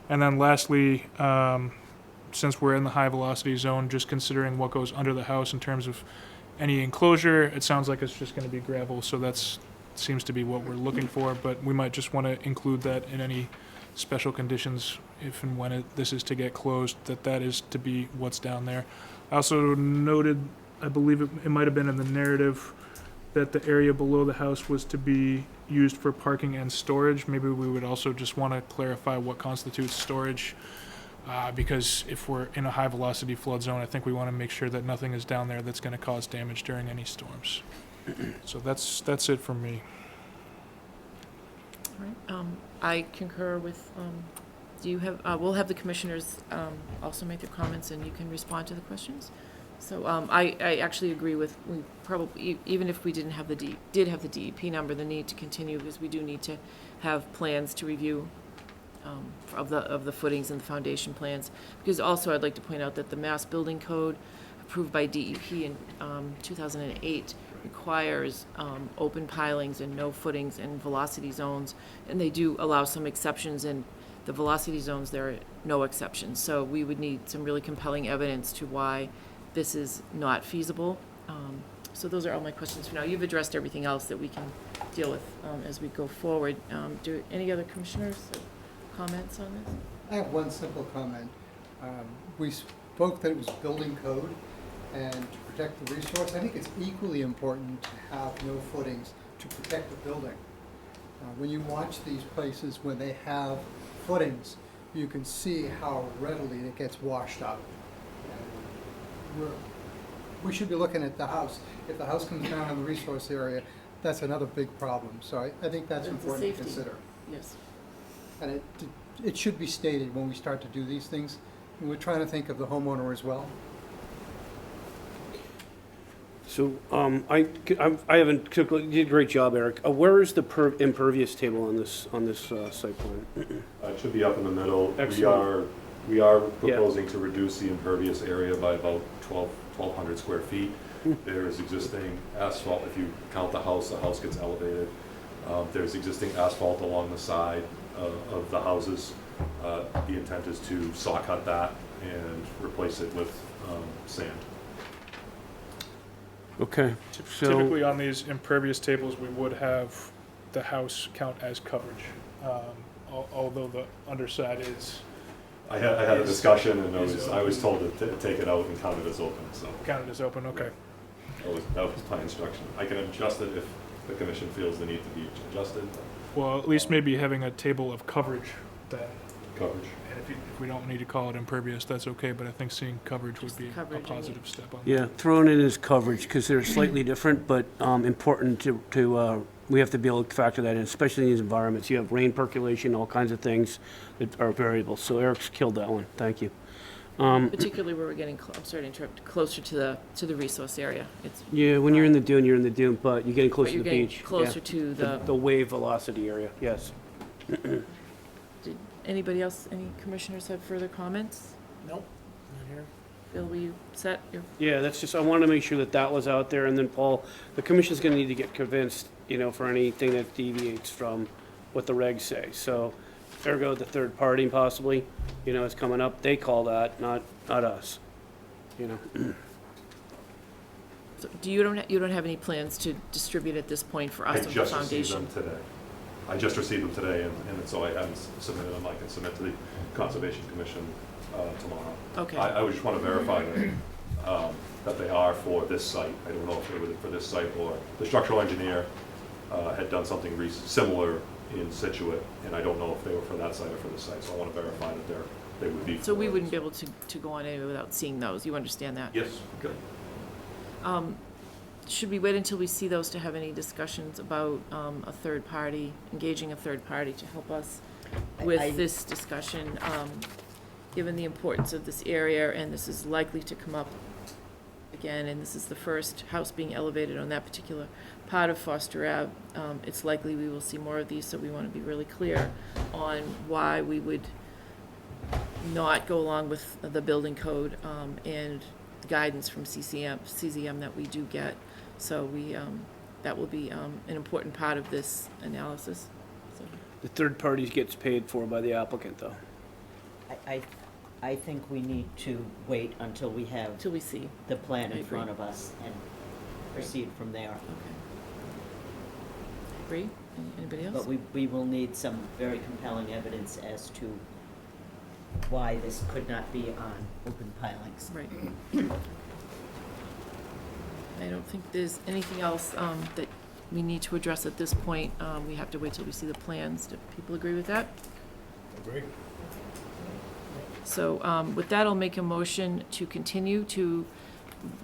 Speaker 7: And then lastly, since we're in the high velocity zone, just considering what goes under the house in terms of any enclosure, it sounds like it's just gonna be gravel, so that's, seems to be what we're looking for, but we might just wanna include that in any special conditions if and when this is to get closed, that is to be what's down there. I also noted, I believe it might have been in the narrative, that the area below the house was to be used for parking and storage. Maybe we would also just want to clarify what constitutes storage, because if we're in a high velocity flood zone, I think we want to make sure that nothing is down there that's going to cause damage during any storms. So that's it for me.
Speaker 6: All right. I concur with, do you have, we'll have the commissioners also make their comments and you can respond to the questions. So I actually agree with, we probably, even if we did have the DEP number, the need to continue, because we do need to have plans to review of the footings and the foundation plans. Because also I'd like to point out that the Mass Building Code approved by DEP in 2008 requires open pilings and no footings in velocity zones. And they do allow some exceptions in the velocity zones, there are no exceptions. So we would need some really compelling evidence to why this is not feasible. So those are all my questions for now. You've addressed everything else that we can deal with as we go forward. Do any other commissioners have comments on this?
Speaker 2: I have one simple comment. We spoke that it was building code, and to protect the resource, I think it's equally important to have no footings to protect the building. When you watch these places when they have footings, you can see how readily it gets washed up. We should be looking at the house. If the house comes down in the resource area, that's another big problem. So I think that's
Speaker 6: It's a
Speaker 2: important to
Speaker 6: safety.
Speaker 2: consider.
Speaker 6: Yes.
Speaker 2: And it should be stated when we start to do these things. And we're trying to think of the homeowner as well.
Speaker 3: So, I haven't, you did a great job, Eric. Where is the impervious table on this site plan?
Speaker 9: It should be up in the middle.
Speaker 3: Excellent.
Speaker 9: We are proposing to reduce the impervious area by about 1,200 square feet. There is existing asphalt, if you count the house gets elevated. There's existing asphalt along the side of the houses. The intent is to saw cut that and replace it with sand.
Speaker 3: Okay, so,
Speaker 7: Typically on these impervious tables, we would have the house count as coverage, although the underside is
Speaker 9: I had a discussion and I was told to take it out and count it as open, so
Speaker 7: counted as open, okay.
Speaker 9: that was my instruction. I can adjust it if the commission feels the need to be adjusted.
Speaker 7: Well, at least maybe having a table of coverage then.
Speaker 9: Coverage.
Speaker 7: And if we don't need to call it impervious, that's okay, but I think seeing coverage would
Speaker 6: Just
Speaker 7: be a
Speaker 6: coverage, yeah.
Speaker 7: positive step on that.
Speaker 3: yeah, throwing in as coverage, because they're slightly different, but important to we have to be able to factor that in, especially in these environments. You have rain percolation, all kinds of things that are variables. So Eric's killed that one. Thank you.
Speaker 6: Particularly where we're getting, I'm sorry to interrupt, closer to the resource area. It's,
Speaker 3: Yeah, when you're in the dune, you're in the dune, but you're getting
Speaker 6: but
Speaker 3: closer to
Speaker 6: you're
Speaker 3: the
Speaker 6: getting
Speaker 3: beach.
Speaker 6: closer
Speaker 3: Yeah.
Speaker 6: to
Speaker 3: The wave velocity area, yes.
Speaker 6: Did anybody else, any commissioners have further comments?
Speaker 4: Nope, not here.
Speaker 6: Bill, were you set?
Speaker 3: Yeah, that's just, I wanted to make sure that that was out there, and then Paul, the commission's gonna need to get convinced, for anything that deviates from what the regs say. So, ergo, the third party possibly, is coming up, they call that, not us,
Speaker 6: So you don't have any plans to distribute at this point for us
Speaker 9: I
Speaker 6: of the
Speaker 9: just received
Speaker 6: foundation?
Speaker 9: them today. I just received them today, and so I haven't submitted them. I can submit to the Conservation Commission tomorrow.
Speaker 6: Okay.
Speaker 9: I would just want to verify that they are for this site. I don't know if they were for this site or the structural engineer had done something similar in Situate, and I don't know if they were for that site or for this site. So I want to verify that they would be.
Speaker 6: So we
Speaker 9: for
Speaker 6: wouldn't
Speaker 9: this.
Speaker 6: be able to go on anyway without seeing those, you understand that?
Speaker 9: Yes. Good.
Speaker 6: Should we wait until we see those to have any discussions about a third party, engaging a third party to help us
Speaker 1: I-
Speaker 6: with this discussion? Given the importance of this area, and this is likely to come up again, and this is the first house being elevated on that particular part of Foster Ave, it's likely we will see more of these, so we want to be really clear on why we would not go along with the building code and guidance from CZM that we do get. So that will be an important part of this analysis. So,
Speaker 3: The third party gets paid for by the applicant, though.
Speaker 1: I I think we need to wait until we have
Speaker 6: Till we see.
Speaker 1: the plan
Speaker 6: I
Speaker 1: in
Speaker 6: agree.
Speaker 1: front of us and proceed from there.
Speaker 6: Okay. Agree? Anybody else?
Speaker 1: But we will need some very compelling evidence as to why this could not be on open pilings.
Speaker 6: Right. I don't think there's anything else that we need to address at this point. We have to wait till we see the plans. Do people agree with that?
Speaker 5: Agree.
Speaker 6: So with that, I'll make a motion to continue to,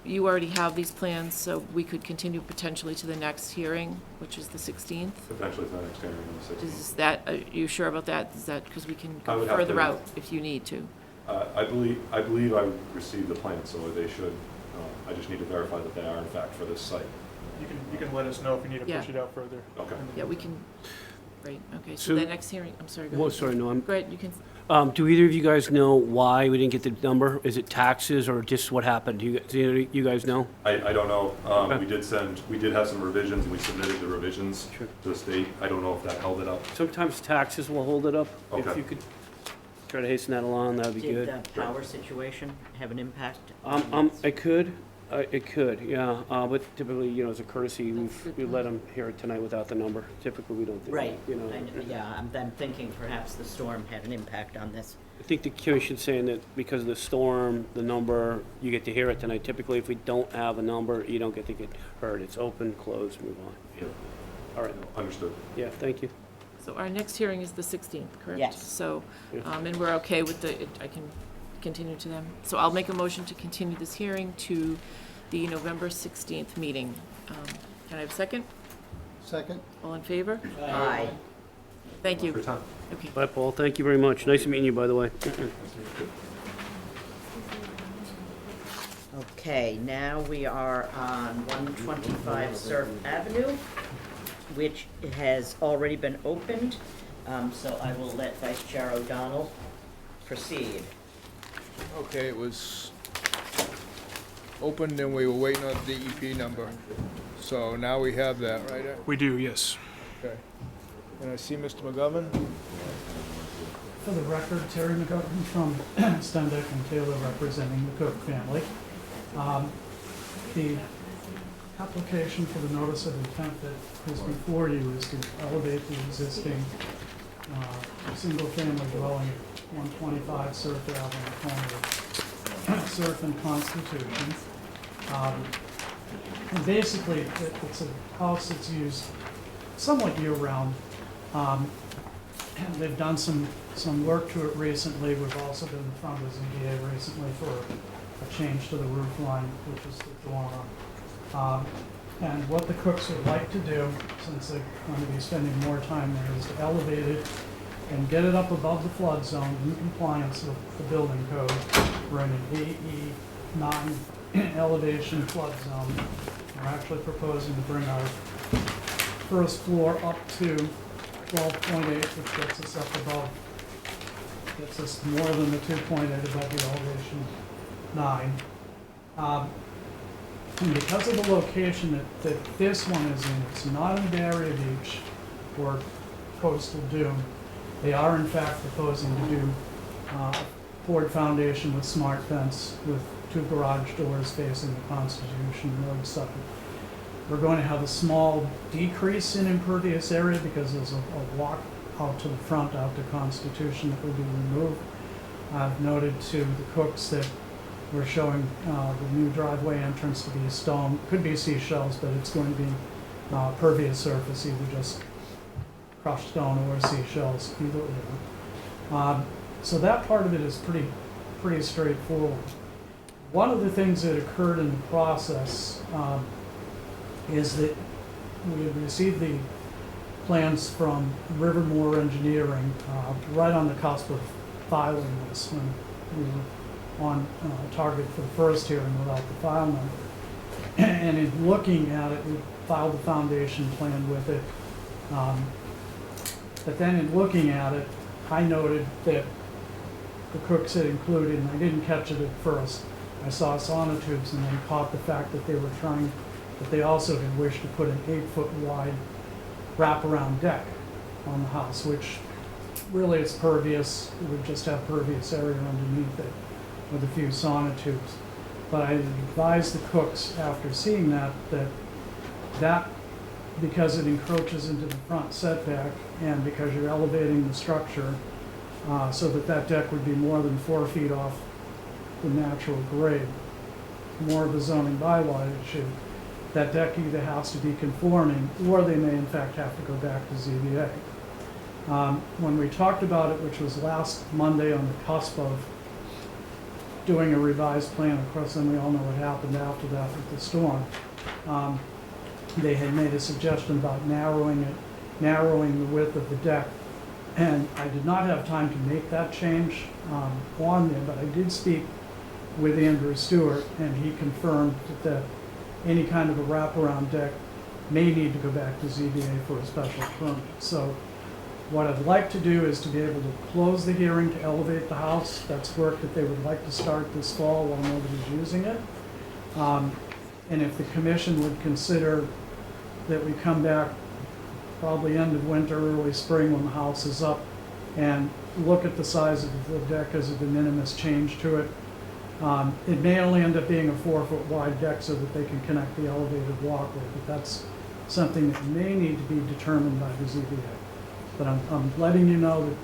Speaker 6: you already have these plans, so we could continue potentially to the next hearing, which is the 16th.
Speaker 9: Potentially the next hearing on the 16th.
Speaker 6: Is that, are you sure about that? Is that, because we can
Speaker 9: I
Speaker 6: go
Speaker 9: would have
Speaker 6: further
Speaker 9: to-
Speaker 6: out if you need to.
Speaker 9: I believe I received the plan, so they should, I just need to verify that they are in fact for this site.
Speaker 7: You can let us know if you need to
Speaker 6: Yeah.
Speaker 7: push it out further.
Speaker 9: Okay.
Speaker 6: Yeah, we can, right, okay,
Speaker 3: So-
Speaker 6: so the next hearing, I'm sorry, go
Speaker 3: Well,
Speaker 6: ahead.
Speaker 3: sorry, no, I'm,
Speaker 6: Go ahead, you can,
Speaker 3: do either of you guys know why we didn't get the number? Is it taxes or just what happened? Do you guys know?
Speaker 9: I don't know,
Speaker 3: Okay.
Speaker 9: we did have some revisions, we submitted the revisions
Speaker 3: Sure.
Speaker 9: to the state. I don't know if that held it up.
Speaker 3: Sometimes taxes will hold it up. If
Speaker 9: Okay.
Speaker 3: you could try to hasten that along, that would be
Speaker 1: Did
Speaker 3: good.
Speaker 1: the power situation have an impact?
Speaker 3: It could, yeah, but typically, you know, as a courtesy,
Speaker 6: That's a good
Speaker 3: we
Speaker 6: point.
Speaker 3: let them hear it tonight without the number. Typically, we don't do that,
Speaker 1: Right,
Speaker 3: you know.
Speaker 1: yeah, I'm thinking perhaps the storm had an impact on this.
Speaker 3: I think the commission's saying that because of the storm, the number, you get to hear it tonight. Typically, if we don't have a number, you don't get to get heard. It's open, close, move on.
Speaker 9: Yeah.
Speaker 3: All right,
Speaker 9: Understood.
Speaker 3: yeah, thank you.
Speaker 6: so our next hearing is the 16th, correct?
Speaker 1: Yes.
Speaker 6: So,
Speaker 3: Yeah.
Speaker 6: and we're okay with I can continue to them. So I'll make a motion to continue this hearing to the November 16th meeting. Can I have a second?
Speaker 2: Second?
Speaker 6: All in favor?
Speaker 1: Aye.
Speaker 6: Thank
Speaker 9: For
Speaker 6: you.
Speaker 9: your time.
Speaker 6: Okay.
Speaker 3: Bye, Paul. Thank you very much. Nice meeting you, by the way.
Speaker 1: Okay, now we are on 125 Surf Avenue, which has already been opened, so I will let Vice Chair O'Donnell proceed.
Speaker 5: Okay, it was opened and we were waiting on the DEP number. So now we have that, right?
Speaker 7: We do, yes.
Speaker 5: Okay. And I see Mr. McGovern.
Speaker 8: For the record, Terry McGovern from Stendeck and Taylor representing the Cook family. The application for the notice of intent that is before you is to elevate the existing single-family dwelling at 125 Surf Avenue, corner of Surf and Constitution. And basically, it's a house that's used somewhat year-round. And they've done some work to it recently. We've also been in front of the ZBA recently for a change to the roof line, which is the dormer. And what the Cooks would like to do, since they're going to be spending more time there, is to elevate it and get it up above the flood zone in compliance with the building code. We're in an AE 9 elevation flood zone. We're actually proposing to bring our first floor up to 12.8, which gets us up above, gets us more than the 2.8 above the elevation 9. And because of the location that this one is in, it's not in Barrier Beach or coastal dune. They are in fact proposing to do a poured foundation with smart fence with 2 garage doors facing the Constitution Road side. We're going to have a small decrease in impervious area because there's a walk out to the front, out to Constitution, that will be removed. I've noted to the Cooks that we're showing the new driveway entrance to be stone, could be seashells, but it's going to be pervious surface, either just crushed stone or seashells, either or. So that part of it is pretty straightforward. One of the things that occurred in the process is that we had received the plans from Rivermore Engineering right on the cusp of filing this when we were on target for the first hearing without the file number. And in looking at it, we filed the foundation plan with it. But then in looking at it, I noted that the Cooks had included, and I didn't catch it at first, I saw sonotubes and then caught the fact that they were trying, that they also had wished to put an 8-foot wide wraparound deck on the house, which
Speaker 10: really it's pervious, it would just have pervious area underneath it with a few sonotubes. But I advised the cooks after seeing that, because it encroaches into the front setback and because you're elevating the structure, so that deck would be more than 4 feet off the natural grade, more of a zoning bylaw issue. That deck either has to be conforming, or they may in fact have to go back to ZBA. When we talked about it, which was last Monday on the cusp of doing a revised plan, of course then we all know what happened after that with the storm. They had made a suggestion about narrowing the width of the deck. And I did not have time to make that change on there, but I did speak with Andrew Stewart, and he confirmed that any kind of a wraparound deck may need to go back to ZBA for a special permit. So what I'd like to do is to be able to close the hearing to elevate the house. That's work that they would like to start this fall while nobody's using it. And if the commission would consider that we come back probably end of winter, early spring when the house is up, and look at the size of the deck as a de minimis change to it. It may only end up being a 4-foot wide deck so that they can connect the elevated walkway, but that's something that may need to be determined by the ZBA. But I'm letting you know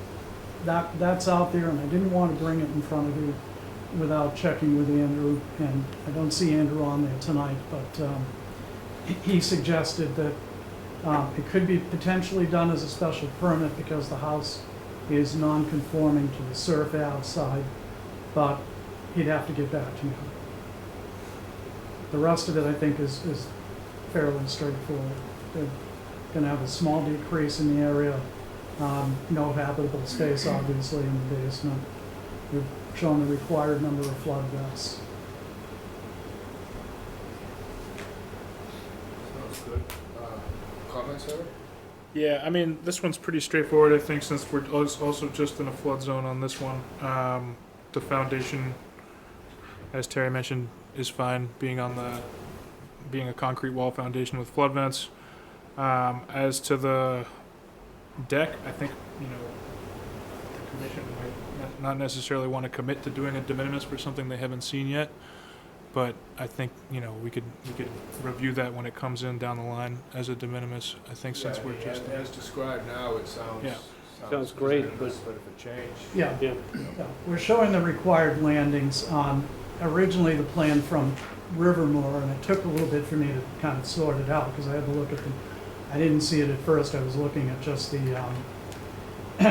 Speaker 10: that that's out there, and I didn't want to bring it in front of you without checking with Andrew, and I don't see Andrew on there tonight, but he suggested that it could be potentially done as a special permit because the house is non-conforming to the Surf Ave side, but he'd have to get back to me. The rest of it, I think, is fairly straightforward. They're going to have a small decrease in the area, no habitable space, obviously, in the basement. We've shown the required number of flood vests.
Speaker 5: Sounds good. Comments, Eric?
Speaker 7: Yeah, I mean, this one's pretty straightforward, I think, since we're also just in a flood zone on this one. The foundation, as Terry mentioned, is fine, being a concrete wall foundation with flood vents. As to the deck, I think, the commission might not necessarily want to commit to doing a de minimis for something they haven't seen yet. But I think, we could review that when it comes in down the line as a de minimis. I think since we're just...
Speaker 5: As described now, it sounds...
Speaker 3: Yeah. Sounds great,
Speaker 5: but if it changed...
Speaker 10: Yeah.
Speaker 3: Yeah.
Speaker 10: Yeah, we're showing the required landings. Originally, the plan from Rivermore, and it took a little bit for me to kind of sort it out because I had to look at the. I didn't see it at first. I was looking at just the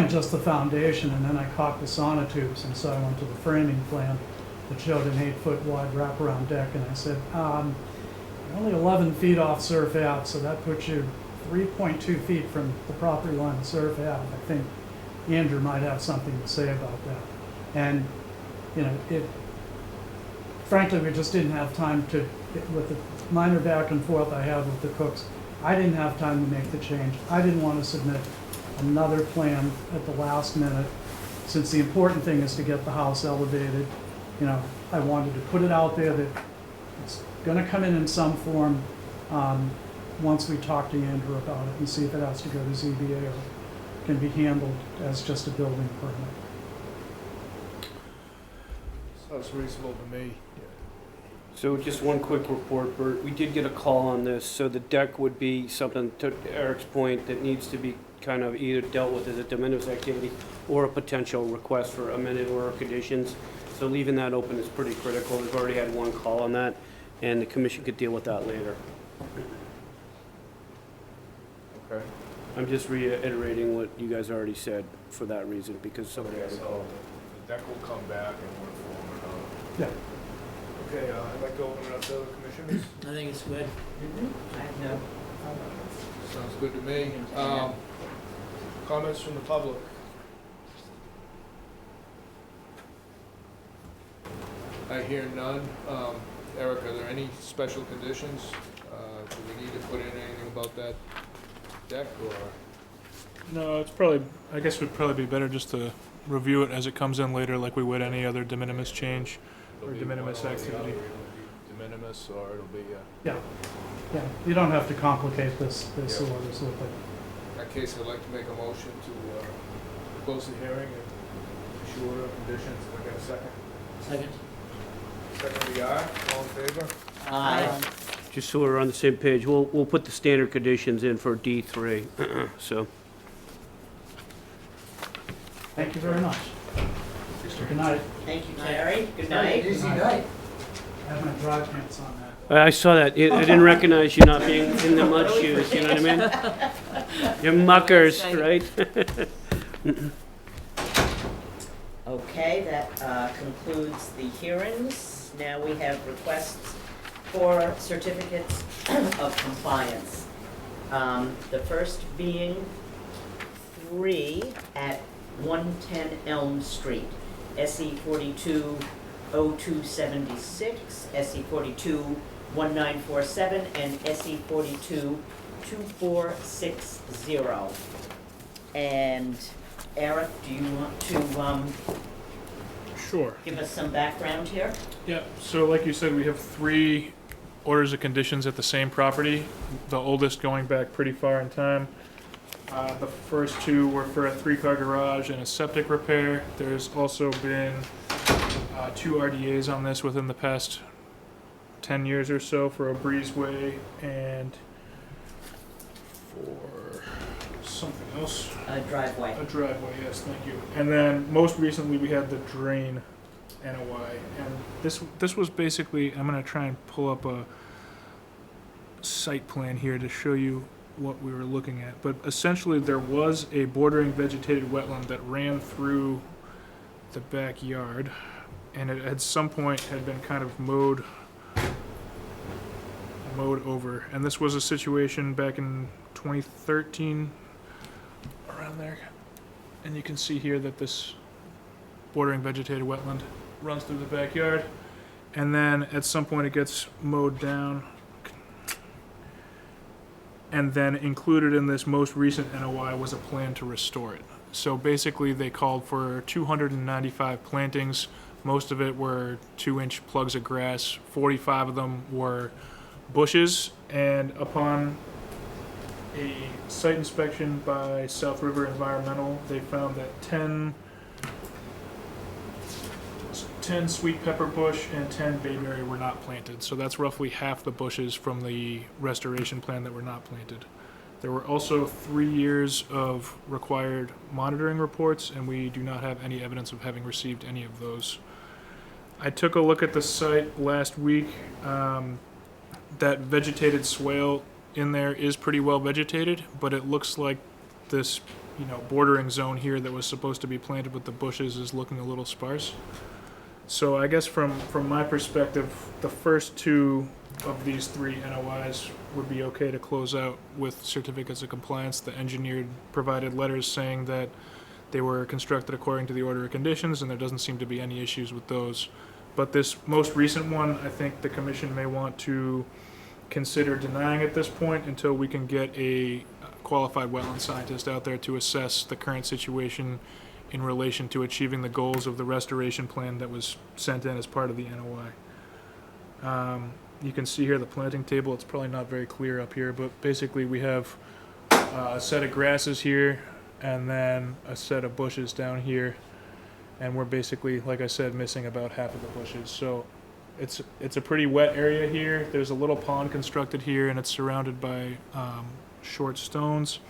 Speaker 10: just the foundation, and then I caught the sonotubes, and so I went to the framing plan that showed an 8-foot wide wraparound deck, and I said, you're only 11 feet off Surf Ave, so that puts you 3.2 feet from the property line of Surf Ave. I think Andrew might have something to say about that. And, frankly, we just didn't have time to, with the minor back and forth I had with the cooks, I didn't have time to make the change. I didn't want to submit another plan at the last minute, since the important thing is to get the house elevated. I wanted to put it out there that it's going to come in some form once we talk to Andrew about it and see if it has to go to ZBA or can be handled as just a building permit.
Speaker 5: Sounds reasonable to me.
Speaker 3: So just one quick report, Bert. We did get a call on this, so the deck would be something, to Eric's point, that needs to be kind of either dealt with as a de minimis activity or a potential request for amended order of conditions. So leaving that open is pretty critical. We've already had one call on that, and the commission could deal with that later.
Speaker 5: Okay.
Speaker 3: I'm just reiterating what you guys already said for that reason, because somebody had a call.
Speaker 5: The deck will come back and we'll form it out.
Speaker 10: Yeah.
Speaker 5: Okay, I'd like to open it up to other commissioners.
Speaker 4: I think it's good.
Speaker 1: No.
Speaker 5: Sounds good to me. Comments from the public? I hear none. Eric, are there any special conditions? Do we need to put in anything about that deck, or?
Speaker 7: No, I guess it would probably be better just to review it as it comes in later, like we would any other de minimis change or de minimis activity.
Speaker 5: It'll be de minimis, or it'll be,
Speaker 10: Yeah. You don't have to complicate this
Speaker 5: Yeah.
Speaker 10: order, so
Speaker 5: in that case, I'd like to make a motion to
Speaker 7: close the hearing and issue order of conditions. If I got a second.
Speaker 4: Second.
Speaker 5: Second we are, all in favor?
Speaker 1: Aye.
Speaker 3: Just so we're on the same page, we'll put the standard conditions in for D3, so.
Speaker 10: Thank you very much. Good night.
Speaker 1: Thank you, Terry. Good night.
Speaker 2: Easy night.
Speaker 10: I have my dry pants on that.
Speaker 3: I saw that. I didn't recognize you not being in the mud shoes, you know what I mean? You're muckers, right?
Speaker 1: Okay, that concludes the hearings. Now we have requests for certificates of compliance. The first being 3 at 110 Elm Street, SE 420276, SE 421947, and SE 422460. And Eric, do you want to
Speaker 7: Sure.
Speaker 1: give us some background here?
Speaker 7: Yeah, so like you said, we have 3 orders of conditions at the same property, the oldest going back pretty far in time. The first 2 were for a 3-car garage and a septic repair. There's also been 2 RDAs on this within the past 10 years or so for a breezeway and for something else.
Speaker 1: A driveway.
Speaker 7: A driveway, yes, thank you. And then most recently we had the drain NOI, and this was basically, I'm gonna try and pull up a site plan here to show you what we were looking at. But essentially there was a bordering vegetated wetland that ran through the backyard, and it at some point had been kind of mowed over. And this was a situation back in 2013, around there. And you can see here that this bordering vegetated wetland runs through the backyard, and then at some point it gets mowed down, and then included in this most recent NOI was a plan to restore it. So basically they called for 295 plantings. Most of it were 2-inch plugs of grass. 45 of them were bushes, and upon a site inspection by South River Environmental, they found that 10 sweet pepper bush and 10 bayberry were not planted. So that's roughly half the bushes from the restoration plan that were not planted. There were also 3 years of required monitoring reports, and we do not have any evidence of having received any of those. I took a look at the site last week. That vegetated swale in there is pretty well vegetated, but it looks like this, bordering zone here that was supposed to be planted with the bushes is looking a little sparse. So I guess from my perspective, the first 2 of these 3 NOIs would be okay to close out with certificates of compliance. The engineer provided letters saying that they were constructed according to the order of conditions, and there doesn't seem to be any issues with those. But this most recent one, I think the commission may want to consider denying at this point until we can get a qualified wetland scientist out there to assess the current situation in relation to achieving the goals of the restoration plan that was sent in as part of the NOI. You can see here the planting table. It's probably not very clear up here, but basically we have a set of grasses here and then a set of bushes down here, and we're basically, like I said, missing about half of the bushes. So it's a pretty wet area here. There's a little pond constructed here, and it's surrounded by short stones.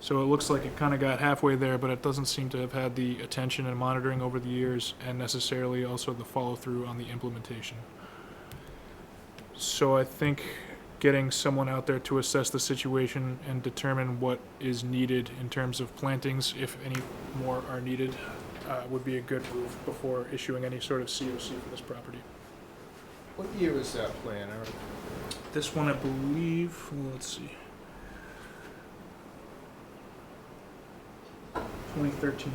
Speaker 7: So it looks like it kind of got halfway there, but it doesn't seem to have had the attention and monitoring over the years, and necessarily also the follow-through on the implementation. So I think getting someone out there to assess the situation and determine what is needed in terms of plantings, if any more are needed, would be a good move before issuing any sort of COC for this property.
Speaker 5: What year is that plan, Eric?
Speaker 7: This one, I believe, let's see, 2013.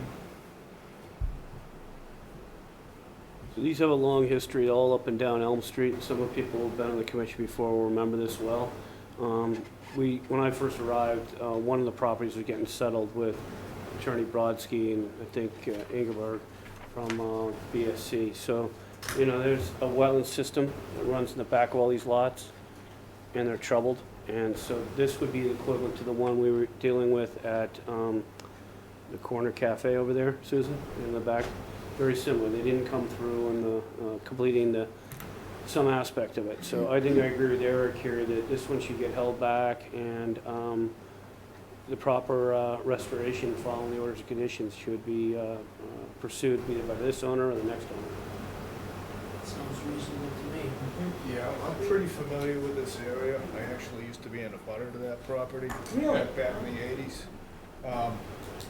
Speaker 3: So these have a long history all up and down Elm Street, and some of the people who've been on the commission before will remember this well. When I first arrived, one of the properties was getting settled with Attorney Brodsky and I think Ingeberg from BSC. So, there's a wetland system that runs in the back of all these lots, and they're troubled. And so this would be equivalent to the one we were dealing with at the corner cafe over there, Susan, in the back. Very similar. They didn't come through on the, completing some aspect of it. So I think I agree with Eric here that this one should get held back and, the proper, restoration following the orders and conditions should be, pursued either by this owner or the next owner.
Speaker 4: Sounds reasonable to me.
Speaker 5: Yeah, I'm pretty familiar with this area. I actually used to be in a butter to that property.
Speaker 1: Really?
Speaker 5: Back in the 80s.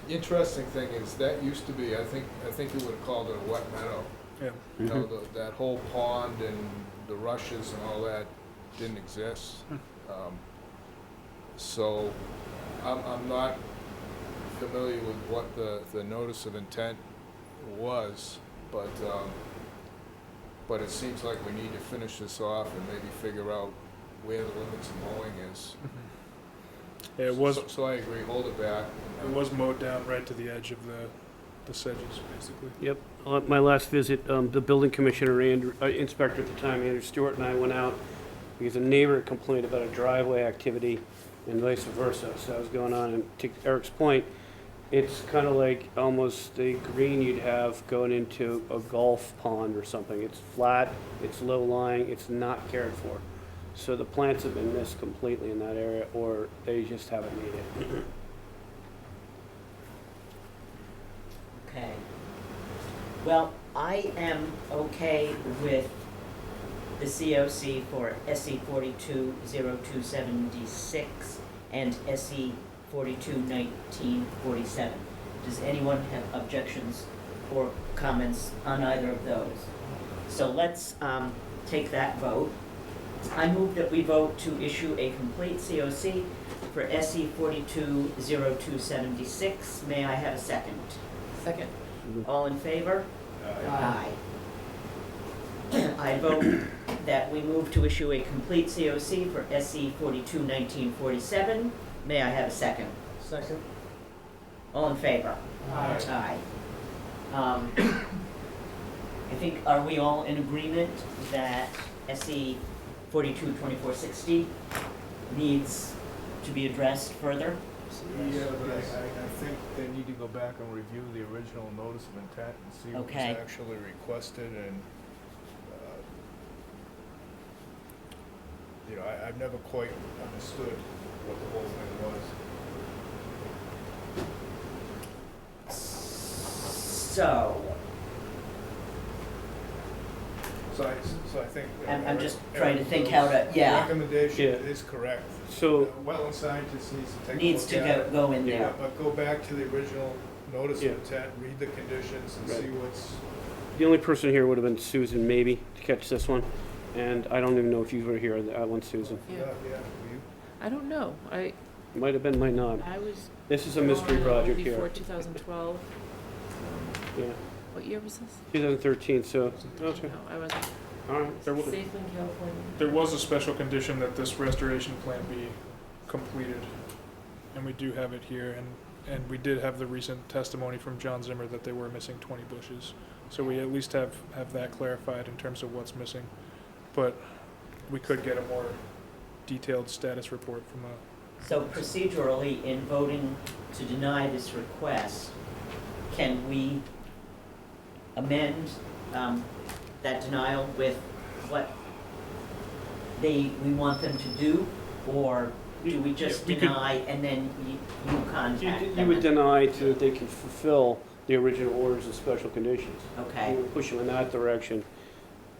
Speaker 5: Interesting thing is, that used to be, I think you would have called it a wet meadow.
Speaker 7: Yeah.
Speaker 5: You know, that whole pond and the rushes and all that didn't exist. So I'm not familiar with what the notice of intent was, but it seems like we need to finish this off and maybe figure out where the limits of mowing is.
Speaker 7: Yeah, it was,
Speaker 5: So I agree, hold it back.
Speaker 7: it was mowed down right to the edge of the sedges, basically.
Speaker 3: Yep. My last visit, the building commissioner, inspector at the time, Andrew Stewart, and I went out because a neighbor had complained about a driveway activity and vice versa. So that was going on. And to Eric's point, it's kind of like almost the green you'd have going into a golf pond or something. It's flat, it's low lying, it's not cared for. So the plants have been missed completely in that area, or they just haven't made it.
Speaker 1: Okay. Well, I am okay with the COC for SE 420276 and SE 421947. Does anyone have objections or comments on either of those? So let's take that vote. I move that we vote to issue a complete COC for SE 420276. May I have a second?
Speaker 6: Second.
Speaker 1: All in favor? Aye. I vote that we move to issue a complete COC for SE 421947. May I have a second?
Speaker 2: Second.
Speaker 1: All in favor?
Speaker 2: Aye.
Speaker 1: Aye. I think, are we all in agreement that SE 422460 needs to be addressed further?
Speaker 5: Yeah, but I think they need to go back and review the original notice of intent and see what was
Speaker 1: Okay.
Speaker 5: actually requested and, I've never quite understood what the whole thing was.
Speaker 1: So,
Speaker 5: So I think.
Speaker 1: I'm just trying to think how to,
Speaker 5: The
Speaker 1: yeah,
Speaker 5: recommendation
Speaker 3: Yeah.
Speaker 5: is correct.
Speaker 3: So,
Speaker 5: Wetland scientist needs to take a look
Speaker 1: needs to
Speaker 5: at it.
Speaker 1: go in
Speaker 3: Yeah.
Speaker 1: there.
Speaker 5: But go back to the original notice
Speaker 3: Yeah.
Speaker 5: of intent, read the conditions and
Speaker 3: Right.
Speaker 5: see what's.
Speaker 3: the only person here would have been Susan, maybe, to catch this one. And I don't even know if you were here that one, Susan.
Speaker 6: Yeah.
Speaker 5: You,
Speaker 6: I don't know.
Speaker 3: Might have been, might not.
Speaker 6: I was.
Speaker 3: This is a mystery
Speaker 6: gone
Speaker 3: project
Speaker 6: Before
Speaker 3: here.
Speaker 6: 2012.
Speaker 3: Yeah,
Speaker 6: What year was this?
Speaker 3: 2013, so, okay,
Speaker 6: No, I wasn't.
Speaker 3: all right. There was,
Speaker 6: Safely, California.
Speaker 7: There was a special condition that this restoration plan be completed, and we do have it here, and we did have the recent testimony from John Zimmer that they were missing 20 bushes. So we at least have that clarified in terms of what's missing. But we could get a more detailed status report from a,
Speaker 1: So procedurally, in voting to deny this request, can we amend that denial with what we want them to do? Or do we just
Speaker 3: Yeah, we could-
Speaker 1: deny and then you contact them?
Speaker 3: you would deny so that they can fulfill the original orders and special conditions.
Speaker 1: Okay,
Speaker 3: We would push them in that direction.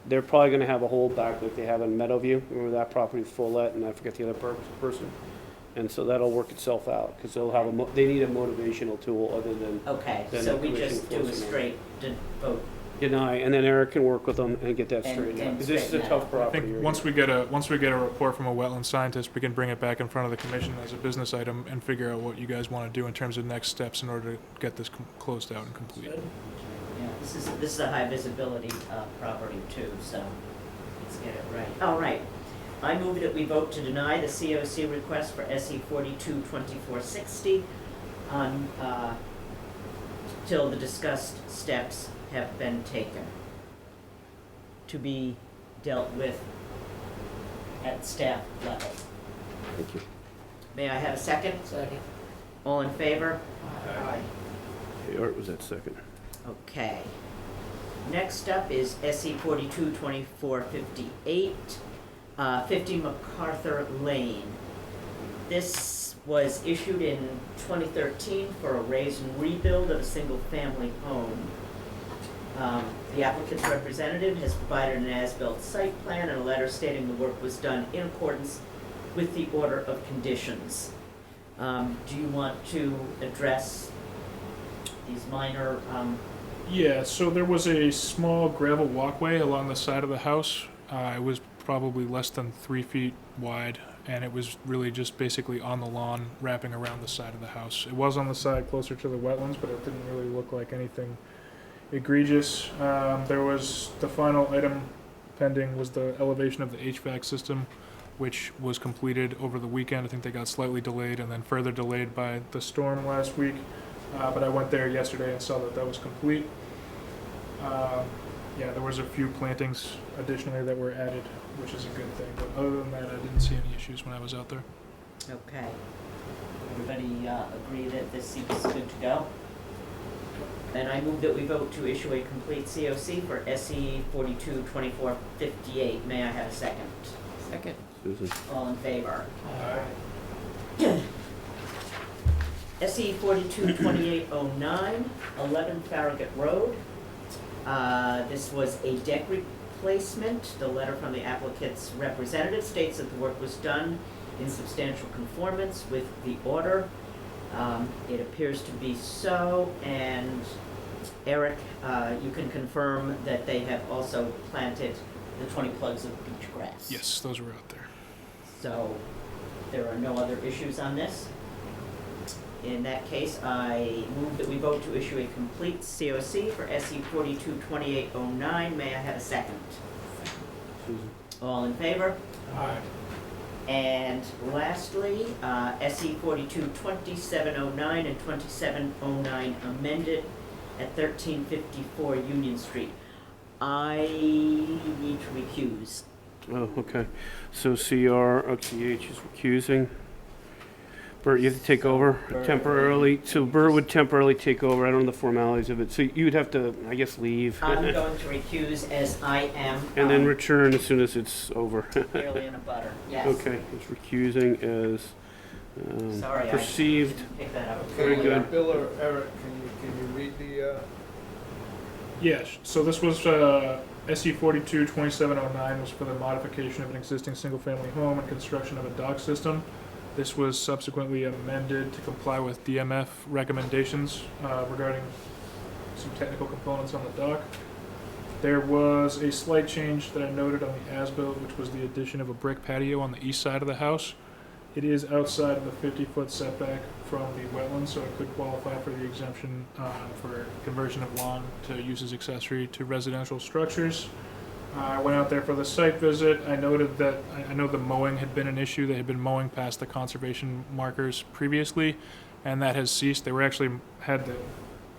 Speaker 3: They're probably gonna have a holdback like they have in Meadowview, remember that property, Follett, and I forget the other person. And so that'll work itself out, because they'll have they need a motivational tool other than
Speaker 1: okay,
Speaker 3: Then
Speaker 1: so
Speaker 3: the
Speaker 1: we
Speaker 3: commission
Speaker 1: just do a
Speaker 3: closes it.
Speaker 1: straight vote.
Speaker 3: deny, and then Eric can work with them and get that
Speaker 1: And-
Speaker 3: straightened out.
Speaker 1: and
Speaker 3: 'Cause this is a
Speaker 1: straighten
Speaker 3: tough
Speaker 1: that
Speaker 7: I
Speaker 3: property.
Speaker 7: think
Speaker 3: right
Speaker 7: once
Speaker 3: here.
Speaker 7: we get a report from a wetland scientist, we can bring it back in front of the commission as a business item and figure out what you guys want to do in terms of next steps in order to get this closed out and complete.
Speaker 4: Good.
Speaker 1: Yeah, this is a high visibility property too, so let's get it right. All right. I move that we vote to deny the COC request for SE 422460 on, till the discussed steps have been taken to be dealt with at staff level.
Speaker 3: Thank you.
Speaker 1: May I have a second?
Speaker 4: Second.
Speaker 1: All in favor?
Speaker 5: Aye.
Speaker 3: Okay, Art was that second.
Speaker 1: Okay. Next up is SE 422458, 50 MacArthur Lane. This was issued in 2013 for a raise and rebuild of a single-family home. The applicant's representative has provided an as-built site plan and a letter stating the work was done in accordance with the order of conditions. Do you want to address these minor,
Speaker 7: Yeah, so there was a small gravel walkway along the side of the house. It was probably less than 3 feet wide, and it was really just basically on the lawn, wrapping around the side of the house. It was on the side closer to the wetlands, but it didn't really look like anything egregious. There was the final item pending was the elevation of the HVAC system, which was completed over the weekend. I think they got slightly delayed and then further delayed by the storm last week. But I went there yesterday and saw that that was complete. Yeah, there was a few plantings additionally that were added, which is a good thing. But other than that, I didn't see any issues when I was out there.
Speaker 1: okay. Everybody agree that this seems good to go? Then I move that we vote to issue a complete COC for SE 422458. May I have a second?
Speaker 6: Second.
Speaker 3: Susan?
Speaker 1: All in favor?
Speaker 4: Aye.
Speaker 1: SE 422809, 11 Farragut Road. This was a deck replacement. The letter from the applicant's representative states that the work was done in substantial conformance with the order. It appears to be so, and Eric, you can confirm that they have also planted the 20 plugs of beach grass.
Speaker 7: Yes, those were out there.
Speaker 1: So there are no other issues on this. In that case, I move that we vote to issue a complete COC for SE 422809. May I have a second?
Speaker 3: Susan?
Speaker 1: All in favor?
Speaker 4: Aye.
Speaker 1: And lastly, SE 422709 and 2709 amended at 1354 Union Street. I need to recuse.
Speaker 3: Oh, okay. So OCH is recusing. Bert, you have to take over temporarily. So Bert would temporarily take over. I don't know the formalities of it. So you'd have to, I guess, leave.
Speaker 1: I'm going to recuse as I am.
Speaker 3: And then return as soon as it's over.
Speaker 1: Clearly in a butter, yes.
Speaker 3: Okay, it's recusing as
Speaker 1: Sorry, I
Speaker 3: perceived.
Speaker 1: didn't pick that up.
Speaker 3: Very
Speaker 5: Okay,
Speaker 3: good.
Speaker 5: Bill or Eric, can you read the,
Speaker 7: Yeah, so this was SE 422709 was for the modification of an existing single-family home and construction of a dock system. This was subsequently amended to comply with DMF recommendations regarding some technical components on the dock. There was a slight change that I noted on the as-built, which was the addition of a brick patio on the east side of the house. It is outside of the 50-foot setback from the wetlands, so it could qualify for the exemption for conversion of lawn to use as accessory to residential structures. I went out there for the site visit. I noted that I know the mowing had been an issue. They had been mowing past the conservation markers previously, and that has ceased. They were actually had the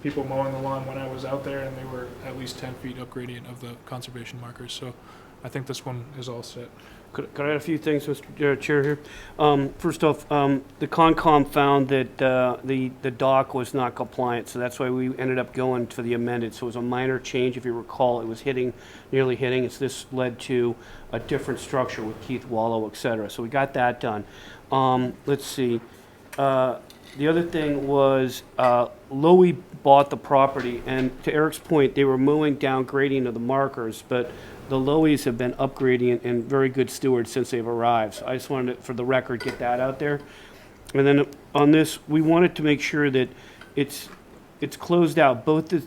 Speaker 7: people mowing the lawn when I was out there, and they were at least 10 feet up gradient of the conservation markers. So I think this one is all set.
Speaker 3: Could I add a few things, Mr. Chair here? First off, the Concom found that the dock was not compliant, so that's why we ended up going for the amended. So it was a minor change, if you recall. It was nearly hitting. This led to a different structure with Keith Wallow, et cetera. So we got that done. Let's see. The other thing was Lowy bought the property, and to Eric's point, they were mowing down gradient of the markers, but the Loweys have been upgrading and very good stewards since they've arrived. So I just wanted to, for the record, get that out there. And then on this, we wanted to make sure that it's closed out, both the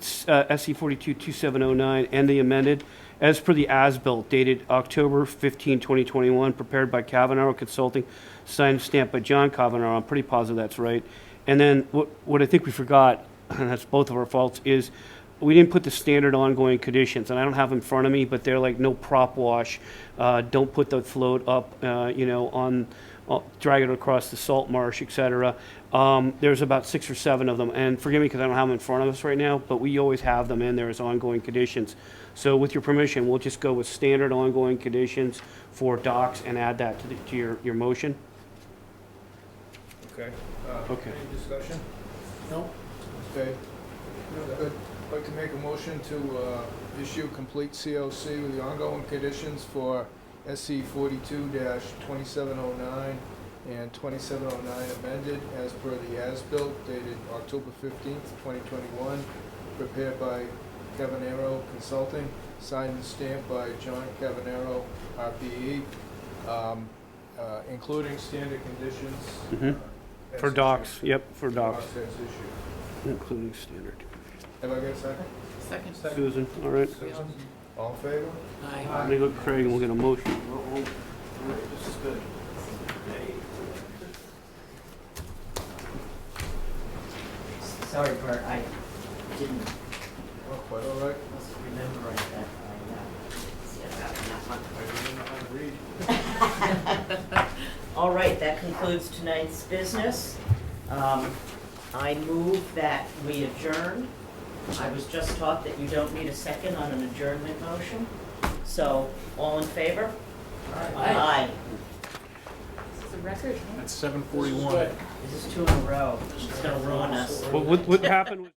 Speaker 3: SE 422709 and the amended, as per the as-built dated October 15, 2021, prepared by Cavanaro Consulting, signed and stamped by John Cavanaro. I'm pretty positive that's right. And then what I think we forgot, and that's both of our faults, is we didn't put the standard ongoing conditions, and I don't have them in front of me, but they're like no prop wash, don't put the float up, drag it across the salt marsh, etc. There's about 6 or 7 of them, and forgive me because I don't have them in front of us right now, but we always have them in there as ongoing conditions. So with your permission, we'll just go with standard ongoing conditions for docks and add that to your motion.
Speaker 5: okay?
Speaker 3: Okay.
Speaker 5: Any discussion?
Speaker 4: No?
Speaker 5: Okay. Good. I'd like to make a motion to issue complete COC with the ongoing conditions for SC 42-2709 and 2709 amended as per the as-built dated October 15th, 2021, prepared by Cavanero Consulting, signed and stamped by John Cavanero, RPE, including standard conditions.
Speaker 3: Mhm.
Speaker 5: as
Speaker 3: For
Speaker 5: issued.
Speaker 3: docks, yep, for docks,
Speaker 5: As issued.
Speaker 3: including standard.
Speaker 5: Have I got a second?
Speaker 6: Second.
Speaker 3: Susan, all right.
Speaker 5: Susan? All in favor?
Speaker 4: Aye.
Speaker 3: Let me go to Craig and we'll get a motion.
Speaker 5: This is good.
Speaker 1: Sorry, Bert, I didn't
Speaker 5: Oh, quite all right.
Speaker 1: remember that All right, that concludes tonight's business. I move that we adjourn. I was just taught that you don't need a second on an adjournment motion. So, all in favor? Aye.
Speaker 6: This is a record.
Speaker 7: That's 7:41.
Speaker 1: This is 2 in a row. It's gonna ruin us.
Speaker 3: What happened?